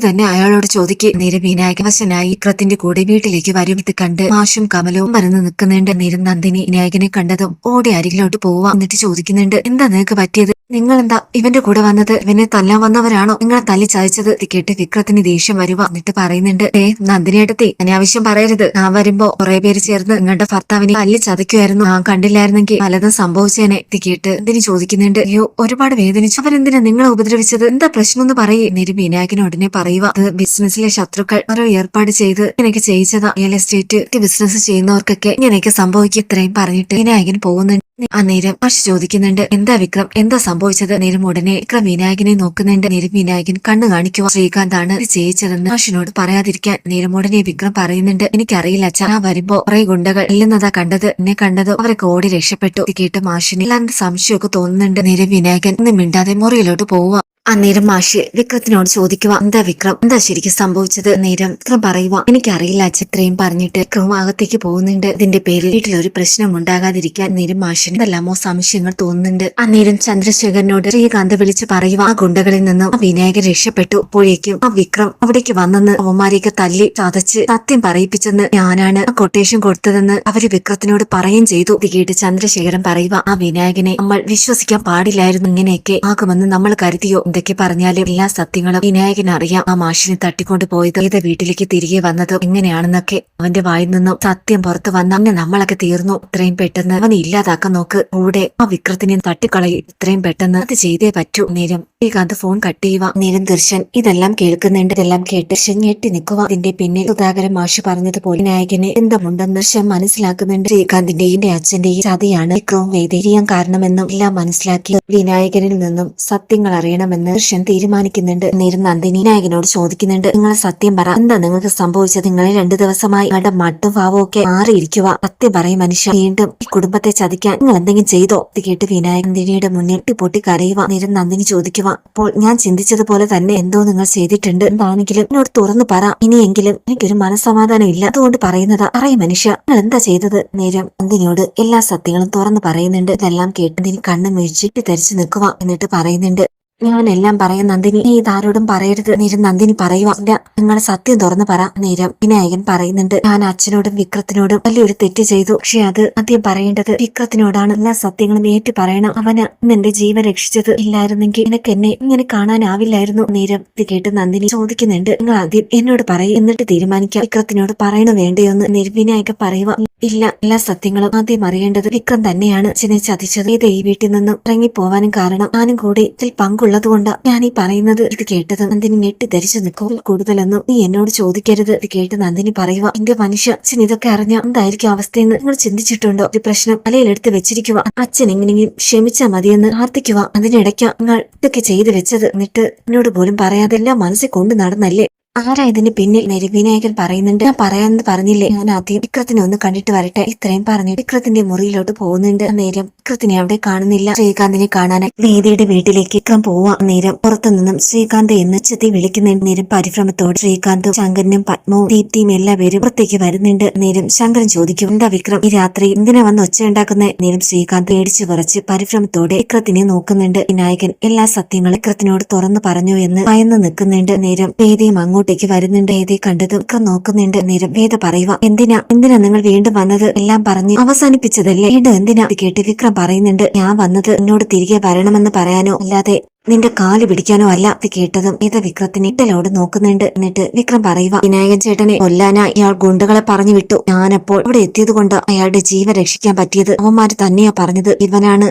തന്നെ അയാളോട് ചോദിക്ക്. നേരെ വിനായകൻ വശനായി വിക്രത്തിന്റെ കൂടെ വീട്ടിലേക്ക് വരും. ഇത് കണ്ട് മാഷും കമലവും വരുന്ന് നിൽക്കുന്നുണ്ട്. നേരം നന്ദിനി വിനായകനെ കണ്ടതും ഓടി അരികിലോട്ട് പോവാ. എന്നിട്ട് ചോദിക്കുന്നുണ്ട്, എന്താ നിനക്ക് പറ്റിയത്? നിങ്ങളെന്താ ഇവന്റെ കൂടെ വന്നത്? ഇവനെ തല്ലാൻ വന്നവരാണോ നിങ്ങളെ തല്ലി ചതിച്ചത്? ഇത് കേട്ട് വിക്രത്തിന് ദേഷ്യം വരുക. എന്നിട്ട് പറയുന്നുണ്ട്, നന്ദിനിയേട്ടത്തി അനാവശ്യം പറയരുത്. ഞാൻ വരുമ്പോ കുറെ പേര് ചേർന്ന് നിങ്ങളുടെ ഭർത്താവിനെ തല്ലി ചതയ്ക്കുമായിരുന്നു. ഞാൻ കണ്ടില്ലായിരുന്നെങ്കിൽ പലതും സംഭവിച്ചേനെ. ഇത് കേട്ട് എന്തിനു ചോദിക്കുന്നുണ്ട്, അയ്യോ ഒരുപാട് വേദനിച്ചു. അവരെന്തിനാ നിങ്ങളെ ഉപദ്രവിച്ചത്? എന്താ പ്രശ്നം എന്ന് പറയേ. നേരെ വിനായകൻ ഉടനെ പറയുക, അത് ബിസിനസ്സിലെ ശത്രുക്കൾ ഓരോ ഏർപ്പാട് ചെയ്ത് ഇങ്ങനെയൊക്കെ ചെയ്തതാ. റിയൽ എസ്റ്റേറ്റ് ബിസിനസ് ചെയ്യുന്നവർക്കൊക്കെ ഇങ്ങനെയൊക്കെ സംഭവിക്കും. ഇത്രയും പറഞ്ഞിട്ട് വിനായകൻ പോകുന്നുണ്ട്. അന്നേരം മാഷ് ചോദിക്കുന്നുണ്ട്, എന്താ വിക്രം, എന്താ സംഭവിച്ചത്? നേരം ഉടനെ വിക്രം വിനായകനെ നോക്കുന്നുണ്ട്. നേരം വിനായകൻ കണ്ണു കാണിക്കുക. ശ്രീകാന്താണ് ഇത് ചെയ്യിച്ചതെന്ന് മാഷിനോട് പറയാതിരിക്കാൻ. നേരം ഉടനെ വിക്രം പറയുന്നുണ്ട്, എനിക്കറിയില്ല അച്ഛാ, ഞാൻ വരുമ്പോ കുറെ ഗുണ്ടകൾ ഇല്ലെന്നതാ കണ്ടത്. എന്നെ കണ്ടത് അവരൊക്കെ ഓടി രക്ഷപ്പെട്ടു. ഇത് കേട്ട് മാഷിന് എല്ലാവരുടെ സംശയമൊക്കെ തോന്നുന്നുണ്ട്. നേരം വിനായകൻ ഒന്നും മിണ്ടാതെ മുറിയിലോട്ട് പോവുക. അന്നേരം മാഷ് വിക്രത്തിനോട് ചോദിക്കുക, എന്താ വിക്രം, എന്താ ശരിക്കും സംഭവിച്ചത്? നേരം വിക്രം പറയുക, എനിക്കറിയില്ല അച്ഛൻ. ഇത്രയും പറഞ്ഞിട്ട് വിക്രം അകത്തേക്ക് പോകുന്നുണ്ട്. ഇതിന്റെ പേരിൽ വീട്ടിലൊരു പ്രശ്നം ഉണ്ടാകാതിരിക്കാൻ നേരം മാഷിന് എന്തെല്ലാമോ സംശയങ്ങൾ തോന്നുന്നുണ്ട്. അന്നേരം ചന്ദ്രശേഖരനോട് ശ്രീകാന്ത് വിളിച്ച് പറയുക, ആ ഗുണ്ടകളിൽ നിന്നും ആ വിനായകൻ രക്ഷപ്പെട്ടു. അപ്പോഴേക്കും ആ വിക്രം അവിടേക്ക് വന്നെന്ന് അവന്മാരെയൊക്കെ തല്ലി ചതച്ച് സത്യം പറയിപ്പിച്ചെന്ന് ഞാനാണ് ആ കൊട്ടേഷൻ കൊടുത്തതെന്ന് അവര് വിക്രത്തിനോട് പറയുകയും ചെയ്തു. ഇത് കേട്ട് ചന്ദ്രശേഖരൻ പറയുക, ആ വിനായകനെ നമ്മൾ വിശ്വസിക്കാൻ പാടില്ലായിരുന്നു. ഇങ്ങനെയൊക്കെ ആകുമെന്ന് നമ്മൾ കരുതിയോ? എന്തൊക്കെ പറഞ്ഞാലും എല്ലാ സത്യങ്ങളും വിനായകൻ അറിയാം. ആ മാഷിനെ തട്ടിക്കൊണ്ടു പോയത് ഏത് വീട്ടിലേക്ക് തിരികെ വന്നതും എങ്ങനെയാണെന്നൊക്കെ. അവന്റെ വായിൽ നിന്നും സത്യം പുറത്തു വന്ന അങ്ങനെ നമ്മളൊക്കെ തീർന്നു. ഇത്രയും പെട്ടെന്ന് അവനെ ഇല്ലാതാക്കാൻ നോക്ക്. കൂടെ ആ വിക്രത്തിനെ തട്ടിക്കളയും. ഇത്രയും പെട്ടെന്ന് അത് ചെയ്തേ പറ്റൂ. നേരം ശ്രീകാന്ത് ഫോൺ കട്ട് ചെയ്യുക. നേരം ദർശൻ ഇതെല്ലാം കേൾക്കുന്നുണ്ട്. ഇതെല്ലാം കേട്ട് ദർശൻ ഞെട്ടി നിൽക്കുക. അതിന്റെ പിന്നിൽ സുധാകരൻ മാഷ് പറഞ്ഞതുപോലെ വിനായകന് ബന്ധമുണ്ടെന്ന് ദർശൻ മനസ്സിലാക്കുന്നുണ്ട്. ശ്രീകാന്തിന്റെയും അച്ഛന്റെയും ചതിയാണ് വിക്രവും വേദിരിയാൻ കാരണമെന്നും എല്ലാം മനസ്സിലാക്കി വിനായകനിൽ നിന്നും സത്യങ്ങൾ അറിയണമെന്ന് ദർശൻ തീരുമാനിക്കുന്നുണ്ട്. നേരം നന്ദിനി വിനായകനോട് ചോദിക്കുന്നുണ്ട്, നിങ്ങൾ സത്യം പറ, എന്താ നിങ്ങൾക്ക് സംഭവിച്ചത്? നിങ്ങളെ 2 ദിവസമായി നിങ്ങളുടെ മട്ടും ഭാവവും ഒക്കെ മാറിയിരിക്കുക. സത്യം പറയും മനുഷ്യ, വീണ്ടും ഈ കുടുംബത്തെ ചതിക്കാൻ നിങ്ങൾ എന്തെങ്കിലും ചെയ്തോ? ഇത് കേട്ട് വിനായകൻ നന്ദിനിയുടെ മുന്നിൽ പൊട്ടി കരയുക. നേരം നന്ദിനി ചോദിക്കുക, അപ്പോൾ ഞാൻ ചിന്തിച്ചതുപോലെ തന്നെ എന്തോ നിങ്ങൾ ചെയ്തിട്ടുണ്ട്. എന്താണെങ്കിലും എന്നോട് തുറന്നു പറ. ഇനിയെങ്കിലും എനിക്കൊരു മനസ്സമാധാനം ഇല്ല, അതുകൊണ്ട് പറയുന്നതാ. പറയും മനുഷ്യ, നിങ്ങൾ എന്താ ചെയ്തത്? നേരം നന്ദിനിയോട് എല്ലാ സത്യങ്ങളും തുറന്നു പറയുന്നുണ്ട്. ഇതെല്ലാം കേട്ട് നന്ദിനി കണ്ണു മിഴിച്ചിട്ട് ധരിച്ചു നിൽക്കുക. എന്നിട്ട് പറയുന്നുണ്ട്, ഞാനെല്ലാം പറയാം നന്ദിനി, നീ ഇതാരോടും പറയരുത്. നേരം നന്ദിനി പറയുക, ഇല്ല നിങ്ങൾ സത്യം തുറന്നു പറ. നേരം വിനായകൻ പറയുന്നുണ്ട്, ഞാൻ അച്ഛനോടും വിക്രത്തിനോടും വലിയൊരു തെറ്റ് ചെയ്തു. പക്ഷെ അത് ആദ്യം പറയേണ്ടത് വിക്രത്തിനോടാണ്. എല്ലാ സത്യങ്ങളും ഏറ്റു പറയണം. അവന് എന്റെ ജീവൻ രക്ഷിച്ചത്. ഇല്ലായിരുന്നെങ്കിൽ നിനക്ക് എന്നെ ഇങ്ങനെ കാണാനാവില്ലായിരുന്നു. നേരം ഇത് കേട്ട് നന്ദിനി ചോദിക്കുന്നുണ്ട്, നിങ്ങൾ ആദ്യം എന്നോട് പറയും, എന്നിട്ട് തീരുമാനിക്കാം വിക്രത്തിനോട് പറയണോ വേണ്ടയോന്ന്. നേരം വിനായകൻ പറയുക, ഇല്ല, എല്ലാ സത്യങ്ങളും ആദ്യം അറിയേണ്ടത് വിക്രം തന്നെയാണ് അച്ഛനെ ചതിച്ചത്. ഇത് ഈ വീട്ടിൽ നിന്നും ഇറങ്ങിപ്പോവാനും കാരണം ഞാനും കൂടി ഇതിൽ പങ്കുള്ളതുകൊണ്ടാ ഞാൻ ഈ പറയുന്നത്. ഇത് കേട്ടത് നന്ദിനി ഞെട്ടി ധരിച്ചു നിൽക്കും. കൂടുതലൊന്നും നീ എന്നോട് ചോദിക്കരുത്. ഇത് കേട്ട് നന്ദിനി പറയുക, എന്റെ മനുഷ്യ, അച്ഛൻ ഇതൊക്കെ അറിഞ്ഞ എന്തായിരിക്കും അവസ്ഥയെന്ന് നിങ്ങൾ ചിന്തിച്ചിട്ടുണ്ടോ? ഒരു പ്രശ്നം തലയിലെടുത്ത് വെച്ചിരിക്കുക. അച്ഛൻ എങ്ങനെയെങ്കിലും ക്ഷമിച്ചാൽ മതിയെന്ന് പ്രാർത്ഥിക്കുക. അതിനിടയ്ക്ക നിങ്ങൾ ഇതൊക്കെ ചെയ്തു വെച്ചത്. എന്നിട്ട് എന്നോട് പോലും പറയാതെ എല്ലാം മനസ്സിൽ കൊണ്ട് നടന്നല്ലേ? ആരാ ഇതിന് പിന്നിൽ? വിനായകൻ പറയുന്നുണ്ട്, ഞാൻ പറയാന്ന് പറഞ്ഞില്ലേ, ഞാൻ ആദ്യം വിക്രത്തിനെ ഒന്ന് കണ്ടിട്ട് വരട്ടെ. ഇത്രയും പറഞ്ഞു വിക്രത്തിന്റെ മുറിയിലോട്ട് പോകുന്നുണ്ട്. നേരം വിക്രത്തിനെ അവിടെ കാണുന്നില്ല. ശ്രീകാന്തിനെ കാണാനായി വേദിയുടെ വീട്ടിലേക്ക് വിക്രം പോവാ. നേരം പുറത്തുനിന്നും ശ്രീകാന്ത് എന്ന് ചെത്തി വിളിക്കുന്നുണ്ട്. നേരം പരിഭ്രമത്തോടെ ശ്രീകാന്തും ശങ്കരനും പത്മവും ദീപ്തിയും എല്ലാവരും പുറത്തേക്ക് വരുന്നുണ്ട്. നേരം ശങ്കരൻ ചോദിക്കും, എന്താ വിക്രം ഈ രാത്രി എന്തിനാ വന്ന് ഒച്ച ഉണ്ടാക്കുന്നേ? നേരം ശ്രീകാന്ത് പേടിച്ചു കുറച്ച് പരിഭ്രമത്തോടെ വിക്രത്തിനെ നോക്കുന്നുണ്ട്. വിനായകൻ എല്ലാ സത്യങ്ങളും വിക്രത്തിനോട് തുറന്നു പറഞ്ഞു എന്ന് ഭയന്ന് നിൽക്കുന്നുണ്ട്. നേരം വേദിയും അങ്ങോട്ടേക്ക് വരുന്നുണ്ട്. വേദിയെ കണ്ടതും വിക്രം നോക്കുന്നുണ്ട്. നേരം വേദ പറയുക, എന്തിനാ നിങ്ങൾ വീണ്ടും വന്നത്? എല്ലാം പറഞ്ഞ് അവസാനിപ്പിച്ചതല്ലേ, വീണ്ടും എന്തിനാ? ഇത് കേട്ട് വിക്രം പറയുന്നുണ്ട്, ഞാൻ വന്നത് എന്നോട് തിരികെ വരണമെന്ന് പറയാനോ അല്ലാതെ നിന്റെ കാല് പിടിക്കാനോ അല്ല. ഇത് കേട്ടതും ഇത് വിക്രത്തിനെ ഇട്ടലോട് നോക്കുന്നുണ്ട്. എന്നിട്ട് വിക്രം പറയുക, വിനായകൻ ചേട്ടനെ കൊല്ലാനാ ഇയാൾ ഗുണ്ടകളെ പറഞ്ഞു വിട്ടു. ഞാനപ്പോൾ ഇവിടെ എത്തിയത് കൊണ്ട് അയാളുടെ ജീവൻ രക്ഷിക്കാൻ പറ്റിയത്. അവന്മാര് തന്നെയാ പറഞ്ഞത് ഇവനാണ്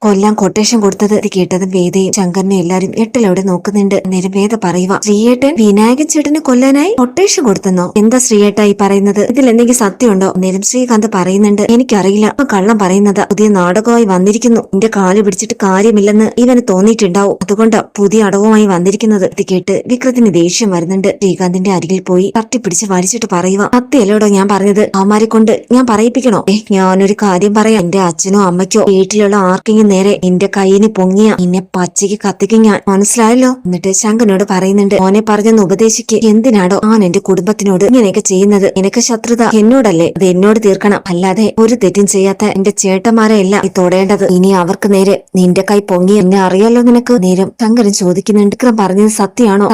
കൊല്ലാൻ കൊട്ടേഷൻ കൊടുത്തത്. ഇത് കേട്ടതും വേദയും ശങ്കരനെ എല്ലാരും എട്ടിലവിടെ നോക്കുന്നുണ്ട്. നേരം വേദ പറയുക, ശ്രീയേട്ടൻ വിനായകൻ ചേട്ടനെ കൊല്ലാനായി കൊട്ടേഷൻ കൊടുത്തെന്നോ? എന്താ ശ്രീയേട്ടായി പറയുന്നത്? ഇതിൽ എന്തെങ്കിലും സത്യമുണ്ടോ? നേരം ശ്രീകാന്ത് പറയുന്നുണ്ട്, എനിക്കറിയില്ല, കള്ളം പറയുന്നതാ. പുതിയ നാടകമായി വന്നിരിക്കുന്നു. എന്റെ കാല് പിടിച്ചിട്ട് കാര്യമില്ലെന്ന് ഇവന് തോന്നിയിട്ടുണ്ടാവും, അതുകൊണ്ടാ പുതിയ അടവുമായി വന്നിരിക്കുന്നത്. ഇത് കേട്ട് വിക്രത്തിന് ദേഷ്യം വരുന്നുണ്ട്. ശ്രീകാന്തിന്റെ അരികിൽ പോയി തട്ടിപ്പിടിച്ച് വലിച്ചിട്ട് പറയുക, സത്യല്ലോടോ ഞാൻ പറഞ്ഞത്? അവന്മാരെ കൊണ്ട് ഞാൻ പറയിപ്പിക്കണോ? ഞാനൊരു കാര്യം പറയാം, എന്റെ അച്ഛനോ അമ്മയ്ക്കോ വീട്ടിലുള്ള ആർക്കെങ്കിലും നേരെ നിന്റെ കൈയിന് പൊങ്ങിയ നിന്നെ പച്ചയ്ക്ക് കത്തിക്കും ഞാൻ, മനസ്സിലായല്ലോ? എന്നിട്ട് ശങ്കരനോട് പറയുന്നുണ്ട്, മോനെ പറഞ്ഞെന്ന് ഉപദേശിക്ക്. എന്തിനാടോ ഞാൻ എന്റെ കുടുംബത്തിനോട് ഇങ്ങനെയൊക്കെ ചെയ്യുന്നത്? നിനക്ക് ശത്രുത എന്നോടല്ലേ? അത് എന്നോട് തീർക്കണം, അല്ലാതെ ഒരു തെറ്റും ചെയ്യാത്ത എന്റെ ചേട്ടന്മാരെ അല്ല ഈ തൊടേണ്ടത്. ഇനി അവർക്ക് നേരെ നിന്റെ കൈ പൊങ്ങി എന്നെ അറിയാലോ നിനക്ക്. നേരം ശങ്കരൻ ചോദിക്കുന്നുണ്ട്, വിക്രം പറഞ്ഞത് സത്യമാണോ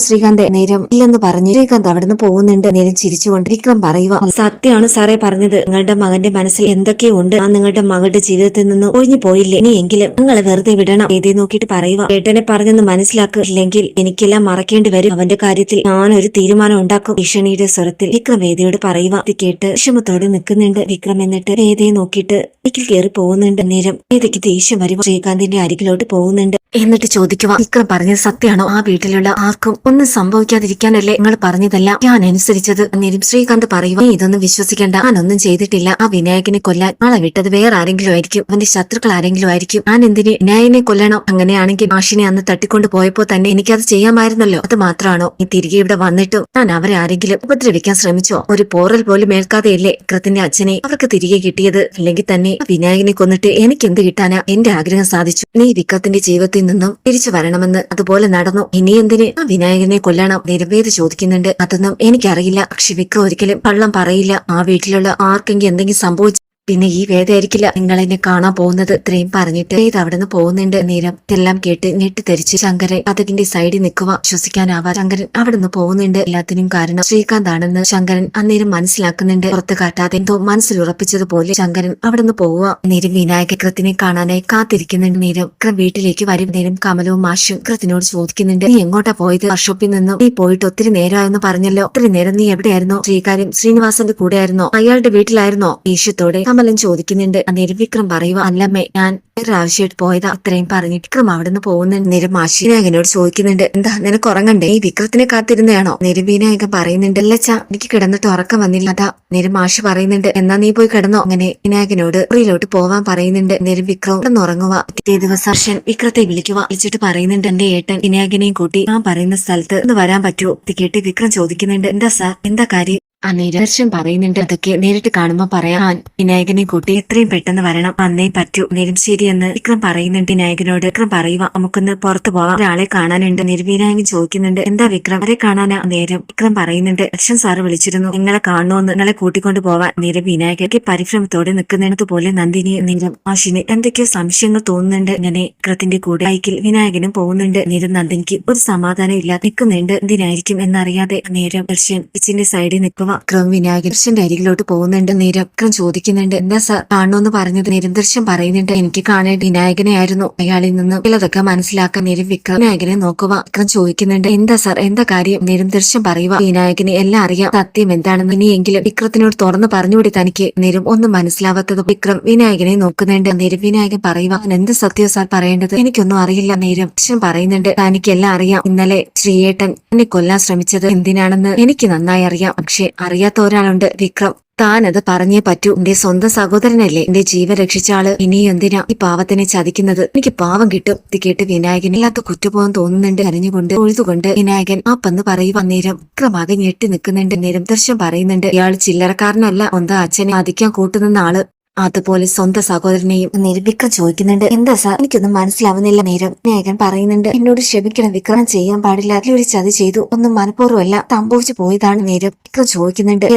ശ്രീകാന്ത്? നേരം ഇല്ലെന്ന് പറഞ്ഞു ശ്രീകാന്ത് അവിടുന്ന് പോകുന്നുണ്ട്. നേരം ചിരിച്ചുകൊണ്ട് വിക്രം പറയുക, സത്യമാണ് സാറേ പറഞ്ഞത്. നിങ്ങളുടെ മകന്റെ മനസ്സിൽ എന്തൊക്കെയോ ഉണ്ട്. ആ നിങ്ങളുടെ മകളുടെ ജീവിതത്തിൽ നിന്ന് ഒഴിഞ്ഞു പോയില്ലേ? എങ്കിലും നിങ്ങളെ വെറുതെ വിടണം. വേദിയെ നോക്കിയിട്ട് പറയുക, ഏട്ടനെ പറഞ്ഞെന്ന് മനസ്സിലാക്കുക, ഇല്ലെങ്കിൽ എനിക്കെല്ലാം മറക്കേണ്ടി വരും. അവന്റെ കാര്യത്തിൽ ഞാനൊരു തീരുമാനം ഉണ്ടാക്കും. ഭീഷണിയുടെ സ്വരത്തിൽ വിക്രം വേദിയോട് പറയുക. ഇത് കേട്ട് വിഷമത്തോടെ നിൽക്കുന്നുണ്ട് വിക്രം. എന്നിട്ട് വേദിയെ നോക്കിയിട്ട് വീട്ടിൽ കയറി പോകുന്നുണ്ട്. നേരം വേദിക്ക് ദേഷ്യം വരും. ശ്രീകാന്തിന്റെ അരികിലോട്ട് പോകുന്നുണ്ട്. എന്നിട്ട് ചോദിക്കുക, വിക്രം പറഞ്ഞത് സത്യമാണോ? ആ വീട്ടിലുള്ള ആർക്കും ഒന്നും സംഭവിക്കാതിരിക്കാനല്ലേ നിങ്ങൾ പറഞ്ഞതല്ല ഞാൻ അനുസരിച്ചത്? നേരം ശ്രീകാന്ത് പറയുക, നീ ഇതൊന്നും വിശ്വസിക്കേണ്ട, ഞാനൊന്നും ചെയ്തിട്ടില്ല. ആ വിനായകനെ കൊല്ലാൻ ആളെ വിട്ടത് വേറെ ആരെങ്കിലും ആയിരിക്കും, അവന്റെ ശത്രുക്കൾ ആരെങ്കിലും ആയിരിക്കും. ഞാൻ എന്തിന് വിനായകനെ കൊല്ലണം? അങ്ങനെയാണെങ്കിൽ മാഷിനെ അന്ന് തട്ടിക്കൊണ്ട് പോയപ്പോ തന്നെ എനിക്കത് ചെയ്യാമായിരുന്നല്ലോ. അത് മാത്രമാണോ നീ തിരികെ ഇവിടെ വന്നിട്ടും ഞാൻ അവരെ ആരെങ്കിലും ഉപദ്രവിക്കാൻ ശ്രമിച്ചോ? ഒരു പോറൽ പോലും ഏൽക്കാതെയല്ലേ വിക്രത്തിന്റെ അച്ഛനെ അവർക്ക് തിരികെ കിട്ടിയത്? അല്ലെങ്കിൽ തന്നെ വിനായകനെ കൊന്നിട്ട് എനിക്ക് എന്ത് കിട്ടാനാ? എന്റെ ആഗ്രഹം സാധിച്ചു. നീ വിക്രത്തിന്റെ ജീവിതത്തിൽ നിന്നും തിരിച്ചു വരണമെന്ന് അതുപോലെ നടന്നു. ഇനി എന്തിന് ആ വിനായകനെ കൊല്ലണം? നിരവേദ ചോദിക്കുന്നുണ്ട്. അതൊന്നും എനിക്കറിയില്ല, പക്ഷെ വിക്രം ഒരിക്കലും കള്ളം പറയില്ല. ആ വീട്ടിലുള്ള ആർക്കെങ്കിലും എന്തെങ്കിലും സംഭവിച്ചു പിന്നെ ഈ വേദയായിരിക്കില്ല നിങ്ങൾ എന്നെ കാണാൻ പോകുന്നത്. ഇത്രയും പറഞ്ഞിട്ട് വേദ അവിടെ നിന്ന് പോകുന്നുണ്ട്. നേരം ഇതെല്ലാം കേട്ട് ഞെട്ടിത്തെറിച്ച് ശങ്കരൻ കതകിന്റെ സൈഡിൽ നിൽക്കുക. ശ്വസിക്കാനാവാ ശങ്കരൻ അവിടെ നിന്ന് പോകുന്നുണ്ട്. എല്ലാത്തിനും കാരണം ശ്രീകാന്ത് ആണെന്ന് ശങ്കരൻ അന്നേരം മനസ്സിലാക്കുന്നുണ്ട്. പുറത്ത് കാട്ടാതെ എന്തോ മനസ്സിലുറപ്പിച്ചതുപോലെ ശങ്കരൻ അവിടെ നിന്ന് പോവുക. നേരം വിനായക കൃത്തിനെ കാണാനായി കാത്തിരിക്കുന്നുണ്ട്. നേരം വിക്രം വീട്ടിലേക്ക് വരും. നേരം കമലവും മാഷും കൃത്തിനോട് ചോദിക്കുന്നുണ്ട്, നീ എങ്ങോട്ടാ പോയത്? വർക്ക്ഷോപ്പിൽ നിന്നും നീ പോയിട്ട് ഒത്തിരി നേരമായെന്ന് പറഞ്ഞല്ലോ. ഒത്തിരി നേരം നീ എവിടെയായിരുന്നോ? ശ്രീകാര്യം ശ്രീനിവാസന്റെ കൂടെ ആയിരുന്നോ? അയാളുടെ വീട്ടിലായിരുന്നോ? ദേഷ്യത്തോടെ കമലൻ ചോദിക്കുന്നുണ്ട്. നേരം വിക്രം പറയുക, അല്ലമ്മേ, ഞാൻ വേറെ ആവശ്യമായിട്ട് പോയതാ. അത്രയും പറഞ്ഞിട്ട് വിക്രം അവിടെ നിന്ന് പോകുന്നുണ്ട്. നേരം മാഷി വിനായകനോട് ചോദിക്കുന്നുണ്ട്, എന്താ നിനക്ക് ഉറങ്ങണ്ടേ? ഈ വിക്രത്തിനെ കാത്തിരുന്നയാണോ? നേരം വിനായകൻ പറയുന്നുണ്ട്, അല്ലച്ചാ, എനിക്ക് കിടന്നിട്ട് ഉറക്കം വന്നില്ല. അതാ. നേരം മാഷ് പറയുന്നുണ്ട്, എന്നാ നീ പോയി കിടന്നോ. അങ്ങനെ വിനായകനോട് മുറിയിലോട്ട് പോവാൻ പറയുന്നുണ്ട്. നേരം വിക്രം കിടന്ന് ഉറങ്ങുക. പിറ്റേ ദിവസം ഹർഷൻ വിക്രത്തെ വിളിച്ചിട്ട് പറയുന്നുണ്ട്, എന്റെ ഏട്ടൻ വിനായകനെയും കൂട്ടി ഞാൻ പറയുന്ന സ്ഥലത്ത് ഒന്ന് വരാൻ പറ്റുമോ? ഇത് കേട്ട് വിക്രം ചോദിക്കുന്നുണ്ട്, എന്താ സാർ, എന്താ കാര്യം? ഹർഷൻ പറയുന്നുണ്ട്, അതൊക്കെ നേരിട്ട് കാണുമ്പോ പറയാൻ. വിനായകനെ കൂട്ടി എത്രയും പെട്ടെന്ന് വരണം, അന്നേ പറ്റൂ. നേരം ശരിയെന്ന് വിക്രം പറയുന്നുണ്ട് വിനായകനോട്. വിക്രം പറയുക, നമുക്കൊന്ന് പുറത്തു പോവാം, ഒരാളെ കാണാനുണ്ട്. വിനായകൻ ചോദിക്കുന്നുണ്ട്, എന്താ വിക്രം, അവരെ കാണാനാ? നേരം വിക്രം പറയുന്നുണ്ട്, ഹർഷൻ സാറ് വിളിച്ചിരുന്നു, നിങ്ങളെ കാണുമെന്ന്, നിങ്ങളെ കൂട്ടിക്കൊണ്ട് പോവാൻ. നേരം വിനായകൻ പരിഭ്രമത്തോടെ നിൽക്കുന്നതുപോലെ നന്ദിനി നേരം മാഷിന് എന്തൊക്കെയോ സംശയങ്ങൾ തോന്നുന്നുണ്ട്. ഇങ്ങനെ വിക്രത്തിന്റെ കൂടെ ബൈക്കിൽ വിനായകനും പോകുന്നുണ്ട്. നേരം നന്ദിനിക്ക് ഒരു സമാധാനം ഇല്ലാതെ നിൽക്കുന്നുണ്ട്. എന്തിനായിരിക്കും എന്നറിയാതെ. നേരം ഹർഷൻ കിച്ചന്റെ സൈഡിൽ നിൽക്കുക. വിക്രം വിനായകൻ ദർശന്റെ അരികിലോട്ട് പോകുന്നുണ്ട്. നേരം വിക്രം ചോദിക്കുന്നുണ്ട്, എന്താ സാർ കാണുമെന്ന് പറഞ്ഞത്? നേരം ദർശൻ പറയുന്നുണ്ട്, എനിക്ക് കാണേണ്ട വിനായകനെ ആയിരുന്നു. അയാളിൽ നിന്ന് ചിലതൊക്കെ മനസ്സിലാക്കാൻ നേരം വിക്രം വിനായകനെ നോക്കുക. വിക്രം ചോദിക്കുന്നുണ്ട്, എന്താ സാർ, എന്താ കാര്യം? നേരം ദർശൻ പറയുക, വിനായകന് എല്ലാം അറിയാം, സത്യം എന്താണെന്ന് ഇനിയെങ്കിലും വിക്രത്തിനോട് തുറന്ന് പറഞ്ഞുകൂടി തനിക്ക്? നേരം ഒന്നും മനസ്സിലാവാത്തത് വിക്രം വിനായകനെ നോക്കുന്നുണ്ട്. നേരം വിനായകൻ പറയുക, എന്ത് സത്യം സാർ പറയേണ്ടത്? എനിക്കൊന്നും അറിയില്ല. നേരം ദർശൻ പറയുന്നുണ്ട്, തനിക്കെല്ലാം അറിയാം. ഇന്നലെ ശ്രീയേട്ടൻ എന്നെ കൊല്ലാൻ ശ്രമിച്ചത് എന്തിനാണെന്ന് എനിക്ക് നന്നായി അറിയാം. പക്ഷെ അറിയാത്ത ഒരാളുണ്ട്, വിക്രം. താനത് പറഞ്ഞേ പറ്റൂ. എന്റെ സ്വന്തം സഹോദരനല്ലേ എന്റെ ജീവൻ രക്ഷിച്ച ആള്. ഇനി എന്തിനാ ഈ പാവത്തിനെ ചതിക്കുന്നത്? എനിക്ക് പാവം കിട്ടും. ഇത് കേട്ട് വിനായകൻ ഇല്ലാത്ത കുറ്റബോധം തോന്നുന്നുണ്ട്. കരഞ്ഞുകൊണ്ട് ഒഴുതുകൊണ്ട് വിനായകൻ ആപ്പെന്ന് പറയുക. നേരം വിക്രമാകെ ഞെട്ടി നിൽക്കുന്നുണ്ട്. നേരം ദർശൻ പറയുന്നുണ്ട്, ഇയാൾ ചില്ലറക്കാരനല്ല, സ്വന്തം അച്ഛനെ അധികം കൂട്ടുനിന്ന ആള്, അതുപോലെ സ്വന്തം സഹോദരനെയും. നേരം വിക്രം ചോദിക്കുന്നുണ്ട്, എന്താ സാർ, എനിക്കൊന്നും മനസ്സിലാവുന്നില്ല. നേരം വിനായകൻ പറയുന്നുണ്ട്, എന്നോട് ക്ഷമിക്കണം വിക്രം, ചെയ്യാൻ പാടില്ല, അതിലൊരു ചതി ചെയ്തു, ഒന്നും മനഃപൂർവ്വമല്ല, സംഭവിച്ചു പോയതാണ്. നേരം വിക്രം ചോദിക്കുന്നുണ്ട്,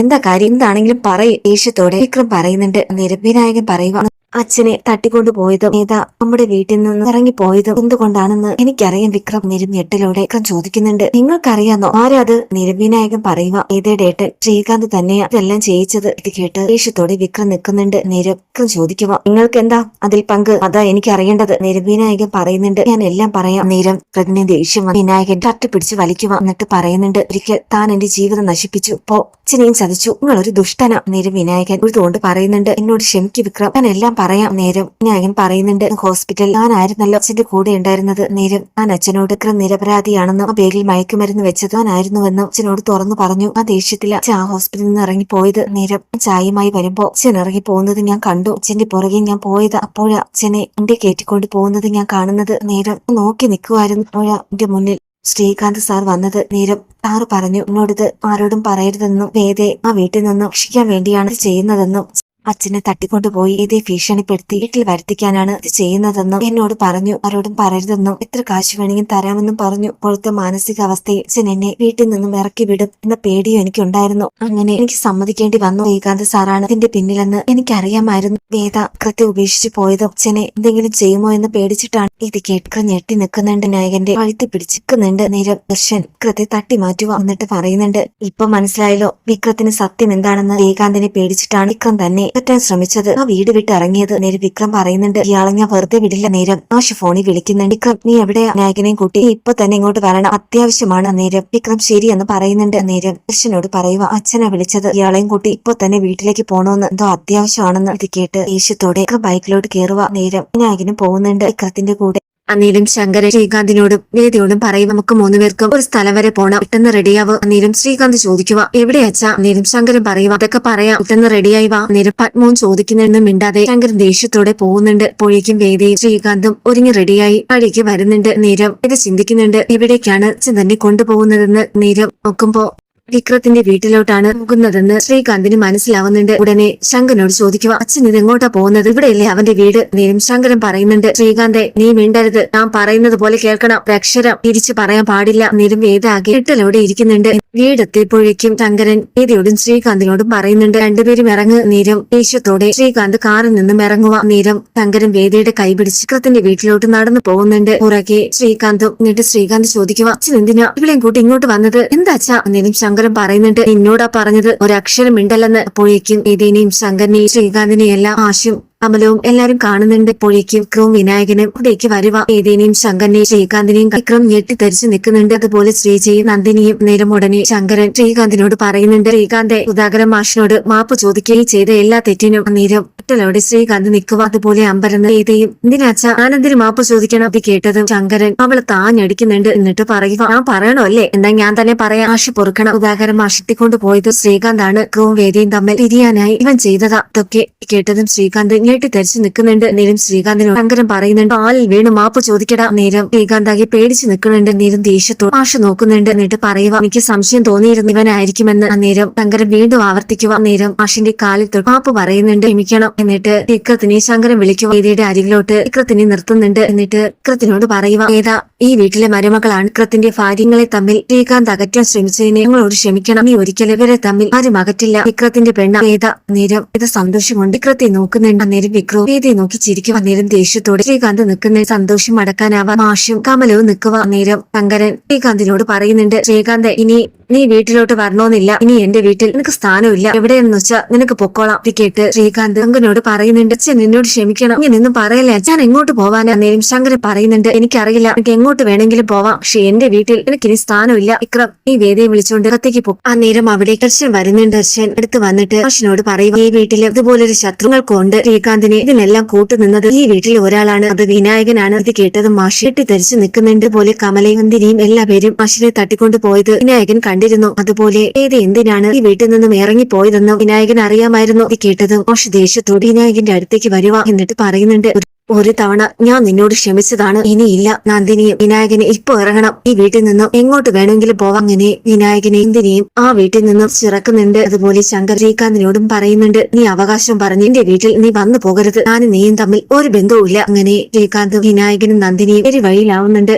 എന്താ കാര്യം, എന്താണെങ്കിലും പറയേ. ദേഷ്യത്തോടെ വിക്രം പറയുന്നുണ്ട്. നേരം വിനായകൻ പറയുക, അച്ഛനെ തട്ടിക്കൊണ്ടുപോയതും ഏതാ നമ്മുടെ വീട്ടിൽ നിന്ന് ഇറങ്ങിപ്പോയതും എന്തുകൊണ്ടാണെന്ന് എനിക്കറിയാം വിക്രം. നേരം ഞെട്ടലോടെ വിക്രം ചോദിക്കുന്നുണ്ട്, നിങ്ങൾക്കറിയാന്നോ? ആരാത്? നേരം വിനായകൻ പറയുക, ഏതേടെ ഏട്ടൻ ശ്രീകാന്ത് തന്നെയാ ഇതെല്ലാം ചെയ്യിച്ചത്. ഇത് കേട്ട് ദേഷ്യത്തോടെ വിക്രം നിൽക്കുന്നുണ്ട്. നേരം വിക്രം ചോദിക്കുക, നിങ്ങൾക്ക് എന്താ അതിൽ പങ്ക്? അതാ എനിക്ക് അറിയേണ്ടത്. നേരം വിനായകൻ പറയുന്നുണ്ട്, ഞാൻ എല്ലാം പറയാം. നേരം പ്രജ്ഞ ദേഷ്യം വിനായകൻ തട്ടിപ്പിടിച്ച് വലിക്കുക. എന്നിട്ട് പറയുന്നുണ്ട്, ഒരിക്കൽ താൻ എന്റെ ജീവിതം നശിപ്പിച്ചു, ഇപ്പോ അച്ഛനെയും ചതിച്ചു, നിങ്ങളൊരു ദുഷ്ടനാ. നേരം വിനായകൻ ഉഴുതുകൊണ്ട് പറയുന്നുണ്ട്, എന്നോട് ക്ഷമിക്കു വിക്രം, ഞാൻ എല്ലാം പറയാം. നേരം വിനായകൻ പറയുന്നുണ്ട്, ഹോസ്പിറ്റൽ ഞാനായിരുന്നല്ലോ അച്ഛന്റെ കൂടെ ഉണ്ടായിരുന്നത്. നേരം ഞാൻ അച്ഛനോട് വിക്രം നിരപരാധിയാണെന്നും ആ ബാഗിൽ മയക്കുമരുന്ന് വെച്ചത് ഞാനായിരുന്നുവെന്നും അച്ഛനോട് തുറന്നു പറഞ്ഞു. ആ ദേഷ്യത്തില് അച്ഛൻ ആ ഹോസ്പിറ്റലിൽ നിന്ന് ഇറങ്ങിപ്പോയത്. നേരം ചായയുമായി വരുമ്പോ അച്ഛൻ ഇറങ്ങി പോകുന്നത് ഞാൻ കണ്ടു. അച്ഛന്റെ പുറകെ ഞാൻ പോയത്. അപ്പോഴാ അച്ഛനെ എന്റെ കയറ്റിക്കൊണ്ട് പോകുന്നത് ഞാൻ കാണുന്നത്. നേരം നോക്കി നിൽക്കുമായിരുന്നു. അപ്പോഴാ എന്റെ മുന്നിൽ ശ്രീകാന്ത് സാർ വന്നത്. നേരം സാറ് പറഞ്ഞു, എന്നോടിത് ആരോടും പറയരുതെന്നും വേദയെ ആ വീട്ടിൽ നിന്നും രക്ഷിക്കാൻ വേണ്ടിയാണ് ഇത് ചെയ്യുന്നതെന്നും അച്ഛനെ തട്ടിക്കൊണ്ടുപോയി ഇതേ ഭീഷണിപ്പെടുത്തി വീട്ടിൽ വരുത്തിക്കാനാണ് ഇത് ചെയ്യുന്നതെന്നും എന്നോട് പറഞ്ഞു. ആരോടും പറയരുതെന്നും എത്ര കാശ് വേണമെങ്കിലും തരാമെന്നും പറഞ്ഞു. ഇപ്പോഴത്തെ മാനസികാവസ്ഥയിൽ അച്ഛൻ എന്നെ വീട്ടിൽ നിന്നും ഇറക്കി വിടും എന്ന പേടിയും എനിക്കുണ്ടായിരുന്നു. അങ്ങനെ എനിക്ക് സമ്മതിക്കേണ്ടി വന്നു. ശ്രീകാന്ത് സാറാണ് ഇതിന്റെ പിന്നിലെന്ന് എനിക്കറിയാമായിരുന്നു. വേദ കൃത്യം ഉപേക്ഷിച്ചു പോയതും അച്ഛനെ എന്തെങ്കിലും ചെയ്യുമോ എന്ന് പേടിച്ചിട്ടാണ്. ഇത് കേട്ട് ഞെട്ടി നിൽക്കുന്നുണ്ട്. നായകന്റെ വഴുത്തി പിടിച്ചിരിക്കുന്നുണ്ട്. നേരം ദർശൻ വിക്രത്തെ തട്ടി മാറ്റുക. എന്നിട്ട് പറയുന്നുണ്ട്, ഇപ്പൊ മനസ്സിലായല്ലോ വിക്രത്തിന് സത്യം എന്താണെന്ന്. ശ്രീകാന്തിനെ പേടിച്ചിട്ടാണ് വിക്രം തന്നെ തെറ്റാൻ ശ്രമിച്ചത്, ആ വീട് വിട്ട് ഇറങ്ങിയത്. നേരം വിക്രം പറയുന്നുണ്ട്, ഇയാളെ ഞാൻ വെറുതെ വിടില്ല. നേരം ആശു ഫോണിൽ വിളിക്കുന്നുണ്ട്, വിക്രം നീ എവിടെയാ? നായകനെയും കൂട്ടി ഇപ്പൊ തന്നെ ഇങ്ങോട്ട് വരണം, അത്യാവശ്യമാണ്. നേരം വിക്രം ശരിയെന്ന് പറയുന്നുണ്ട്. നേരം ദർശനോട് പറയുക, അച്ഛനെ വിളിച്ചത്, ഇയാളെയും കൂട്ടി ഇപ്പൊ തന്നെ വീട്ടിലേക്ക് പോണോന്ന്, എന്തോ അത്യാവശ്യമാണെന്ന്. ഇത് കേട്ട് ദേഷ്യത്തോടെ വിക്രം ബൈക്കിലോട്ട് കയറുക. നേരം നായകനും പോകുന്നുണ്ട് വിക്രത്തിന്റെ കൂടെ. അന്നേരം ശങ്കരൻ ശ്രീകാന്തിനോടും വേദിയോടും പറയും, നമുക്ക് 3 പേർക്കും ഒരു സ്ഥലം വരെ പോണം, പെട്ടെന്ന് റെഡിയാവുക. അന്നേരം ശ്രീകാന്ത് ചോദിക്കുക, എവിടെയാച്ചാ? അന്നേരം ശങ്കരൻ പറയുക, അതൊക്കെ പറയാം, പെട്ടെന്ന് റെഡിയായി വാ. അന്നേരം പത്മവും ചോദിക്കുന്നുണ്ടെന്നും മിണ്ടാതെ ശങ്കരൻ ദേഷ്യത്തോടെ പോകുന്നുണ്ട്. അപ്പോഴേക്കും വേദിയും ശ്രീകാന്തും ഒരുങ്ങി റെഡിയായി വഴിക്ക് വരുന്നുണ്ട്. നേരം ഇത് ചിന്തിക്കുന്നുണ്ട്, എവിടേക്കാണ് അച്ഛൻ തന്നെ കൊണ്ടുപോകുന്നതെന്ന്. നേരം നോക്കുമ്പോ വിക്രത്തിന്റെ വീട്ടിലോട്ടാണ് പോകുന്നതെന്ന് ശ്രീകാന്തിന് മനസ്സിലാവുന്നുണ്ട്. ഉടനെ ശങ്കരനോട് ചോദിക്കുക, അച്ഛൻ ഇത് എങ്ങോട്ടാ പോകുന്നത്? ഇവിടെയല്ലേ അവന്റെ വീട്? നേരം ശങ്കരൻ പറയുന്നുണ്ട്, ശ്രീകാന്തെ നീ മിണ്ടരുത്, ഞാൻ പറയുന്നത് പോലെ കേൾക്കണം, ഒരക്ഷരം തിരിച്ചു പറയാൻ പാടില്ല. നേരം വേദ ആകെ വീട്ടിലൂടെ ഇരിക്കുന്നുണ്ട്. വീടെത്തിയപ്പോഴേക്കും ശങ്കരൻ വേദയോടും ശ്രീകാന്തിനോടും പറയുന്നുണ്ട്, രണ്ടുപേരും ഇറങ്ങ്. നേരം ദേഷ്യത്തോടെ ശ്രീകാന്ത് കാറിൽ നിന്നും ഇറങ്ങുക. നേരം ശങ്കരൻ വേദയുടെ കൈപിടിച്ച് വിക്രത്തിന്റെ വീട്ടിലോട്ട് നടന്നു പോകുന്നുണ്ട്. പുറകെ ശ്രീകാന്തും. എന്നിട്ട് ശ്രീകാന്ത് ചോദിക്കുക, അച്ഛൻ എന്തിനാ ഇവിടെയും കൂട്ടി ഇങ്ങോട്ട് വന്നത്? എന്താ അച്ഛാ? നേരം ശങ്കരൻ പറയുന്നുണ്ട്, നിന്നോടാ പറഞ്ഞത്, ഒരക്ഷരം മിണ്ടല്ലെന്ന്. അപ്പോഴേക്കും വേദേനെയും ശങ്കരനെയും ശ്രീകാന്തിനെയും എല്ലാം ആശും അമലവും എല്ലാരും കാണുന്നുണ്ട്. ഇപ്പോഴേക്കും വിക്രവും വിനായകനും ഇവിടേക്ക് വരുക. ഏതേനെയും ശങ്കരനെയും ശ്രീകാന്തിനെയും വിക്രം ഞെട്ടിത്തരിച്ചു നിൽക്കുന്നുണ്ട്. അതുപോലെ ശ്രീജയും നന്ദിനിയും. നേരം ഉടനെ ശങ്കരൻ ശ്രീകാന്തിനോട് പറയുന്നുണ്ട്, ശ്രീകാന്തെ സുധാകരൻ മാഷിനോട് മാപ്പ് ചോദിക്കുകയും ചെയ്ത എല്ലാ തെറ്റിനും. നേരം ഒറ്റലോടെ ശ്രീകാന്ത് നിൽക്കുക. അതുപോലെ അമ്പരന്ന് ഏതയും, എന്തിനാച്ചാ ഞാനെന്തിനു മാപ്പ് ചോദിക്കണം? അത് കേട്ടതും ശങ്കരൻ അവളെ താഞ്ഞടിക്കുന്നുണ്ട്. എന്നിട്ട് പറയുക, ഞാൻ പറയണോ അല്ലേ? എന്താ ഞാൻ തന്നെ പറയാം, മാഷ് പൊറുക്കണം. സുധാകരൻ മാഷെത്തിക്കൊണ്ട് പോയത് ശ്രീകാന്താണ്. വിക്രവും വേദയും തമ്മിൽ പിരിയാനായി ഇവൻ ചെയ്തതാ. ഇതൊക്കെ കേട്ടതും ശ്രീകാന്ത് തെരിച്ചു നിൽക്കുന്നുണ്ട്. നേരം ശ്രീകാന്തിനോട് ശങ്കരൻ പറയുന്നുണ്ട്, ആളിൽ വീണ് മാപ്പ് ചോദിക്കടാ. നേരം ശ്രീകാന്താകി പേടിച്ചു നിൽക്കുന്നുണ്ട്. നേരം ദേഷ്യത്തോട് മാഷ് നോക്കുന്നുണ്ട്. എന്നിട്ട് പറയുക, എനിക്ക് സംശയം തോന്നിയിരുന്നു ഇവനായിരിക്കുമെന്ന്. അന്നേരം ശങ്കരൻ വീണ്ടും ആവർത്തിക്കുക. നേരം മാഷിന്റെ കാലിൽ തൊട്ട് മാപ്പ് പറയുന്നുണ്ട്, ക്ഷമിക്കണം. എന്നിട്ട് വിക്രത്തിനെ ശങ്കരൻ വിളിക്കുക. വേദിയുടെ അരികിലോട്ട് വിക്രത്തിനെ നിർത്തുന്നുണ്ട്. എന്നിട്ട് വിക്രത്തിനോട് പറയുക, ഏതാ ഈ വീട്ടിലെ മരുമകളാണ്. വിക്രത്തിന്റെ ഭാര്യങ്ങളെ തമ്മിൽ ശ്രീകാന്ത് അകറ്റാൻ ശ്രമിച്ചതിനെ ഞങ്ങളോട് ക്ഷമിക്കണം. നീ ഒരിക്കലും ഇവരെ തമ്മിൽ ആരും അകറ്റില്ല. വിക്രത്തിന്റെ പെണ്ണ വേദ. നേരം ഇത് സന്തോഷം കൊണ്ട് വിക്രത്തെ നോക്കുന്നുണ്ട്. അന്നേരം വിക്രവും വേദിയെ നോക്കി ചിരിക്കും. അന്നേരം ദേഷ്യത്തോടെ ശ്രീകാന്ത് നിൽക്കുന്ന സന്തോഷം അടക്കാനാവാൻ മാഷും കമലവും നിൽക്കുക. അന്നേരം ശങ്കരൻ ശ്രീകാന്തിനോട് പറയുന്നുണ്ട്, ശ്രീകാന്ത് ഇനി നീ വീട്ടിലോട്ട് വരണോന്നില്ല. ഇനി എന്റെ വീട്ടിൽ നിനക്ക് സ്ഥാനമില്ല. എവിടെയെന്ന് വെച്ചാ നിനക്ക് പൊക്കോളാം. ഇത് കേട്ട് ശ്രീകാന്ത് ശങ്കരനോട് പറയുന്നുണ്ട്, അച്ഛൻ നിന്നോട് ക്ഷമിക്കണം, ഇങ്ങനെയൊന്നും പറയല്ലേ അച്ഛൻ, എങ്ങോട്ട് പോവാനാ? നേരം ശങ്കരൻ പറയുന്നുണ്ട്, എനിക്കറിയില്ല, എനിക്ക് എങ്ങോട്ട് വേണമെങ്കിലും പോവാം, പക്ഷെ എന്റെ വീട്ടിൽ എനിക്ക് ഇനി സ്ഥാനമില്ല. വിക്രം ഈ വേദിയെ വിളിച്ചുകൊണ്ട് അകത്തേക്ക് പോകും. അന്നേരം അവിടെ ദർശൻ വരുന്നുണ്ട്. ദർശൻ അടുത്ത് വന്നിട്ട് മാഷിനോട് പറയുക, ഈ വീട്ടിൽ ഇതുപോലൊരു ശത്രുക്കൾക്കുണ്ട്. ശ്രീകാന്തിനെ ഇതിനെല്ലാം കൂട്ടുനിന്നത് ഈ വീട്ടിൽ ഒരാളാണ്, അത് വിനായകനാണ്. ഇത് കേട്ടതും മാഷി തെറ്റിദ്ധരിച്ചു നിൽക്കുന്നുണ്ട്. പോലെ കമലയും നന്ദിനിയും എല്ലാവരും മാഷിനെ തട്ടിക്കൊണ്ടു പോയത് വിനായകൻ കണ്ടിരുന്നു. അതുപോലെ ഏത് എന്തിനാണ് ഈ വീട്ടിൽ നിന്നും ഇറങ്ങിപ്പോയതെന്നും വിനായകൻ അറിയാമായിരുന്നു. ഇത് കേട്ടതും മാഷ് ദേഷ്യത്തോടെ വിനായകന്റെ അടുത്തേക്ക് വരുക. എന്നിട്ട് പറയുന്നുണ്ട്, ഒരു തവണ ഞാൻ നിന്നോട് ക്ഷമിച്ചതാണ്, ഇനിയില്ല. നന്ദിനിയും വിനായകനെ ഇപ്പൊ ഇറങ്ങണം. ഈ വീട്ടിൽ നിന്നും എങ്ങോട്ട് വേണമെങ്കിലും പോവാം. അങ്ങനെ വിനായകനെ നന്ദിനിയും ആ വീട്ടിൽ നിന്നും ചിറക്കുന്നുണ്ട്. അതുപോലെ ശങ്കർ ശ്രീകാന്തിനോടും പറയുന്നുണ്ട്, നീ അവകാശം പറഞ്ഞ് എന്റെ വീട്ടിൽ നീ വന്നു പോകരുത്, ഞാനും നീയും തമ്മിൽ ഒരു ബന്ധവുമില്ല. അങ്ങനെ ശ്രീകാന്ത് വിനായകനും നന്ദിനിയും ഒരു വഴിയിലാവുന്നുണ്ട്.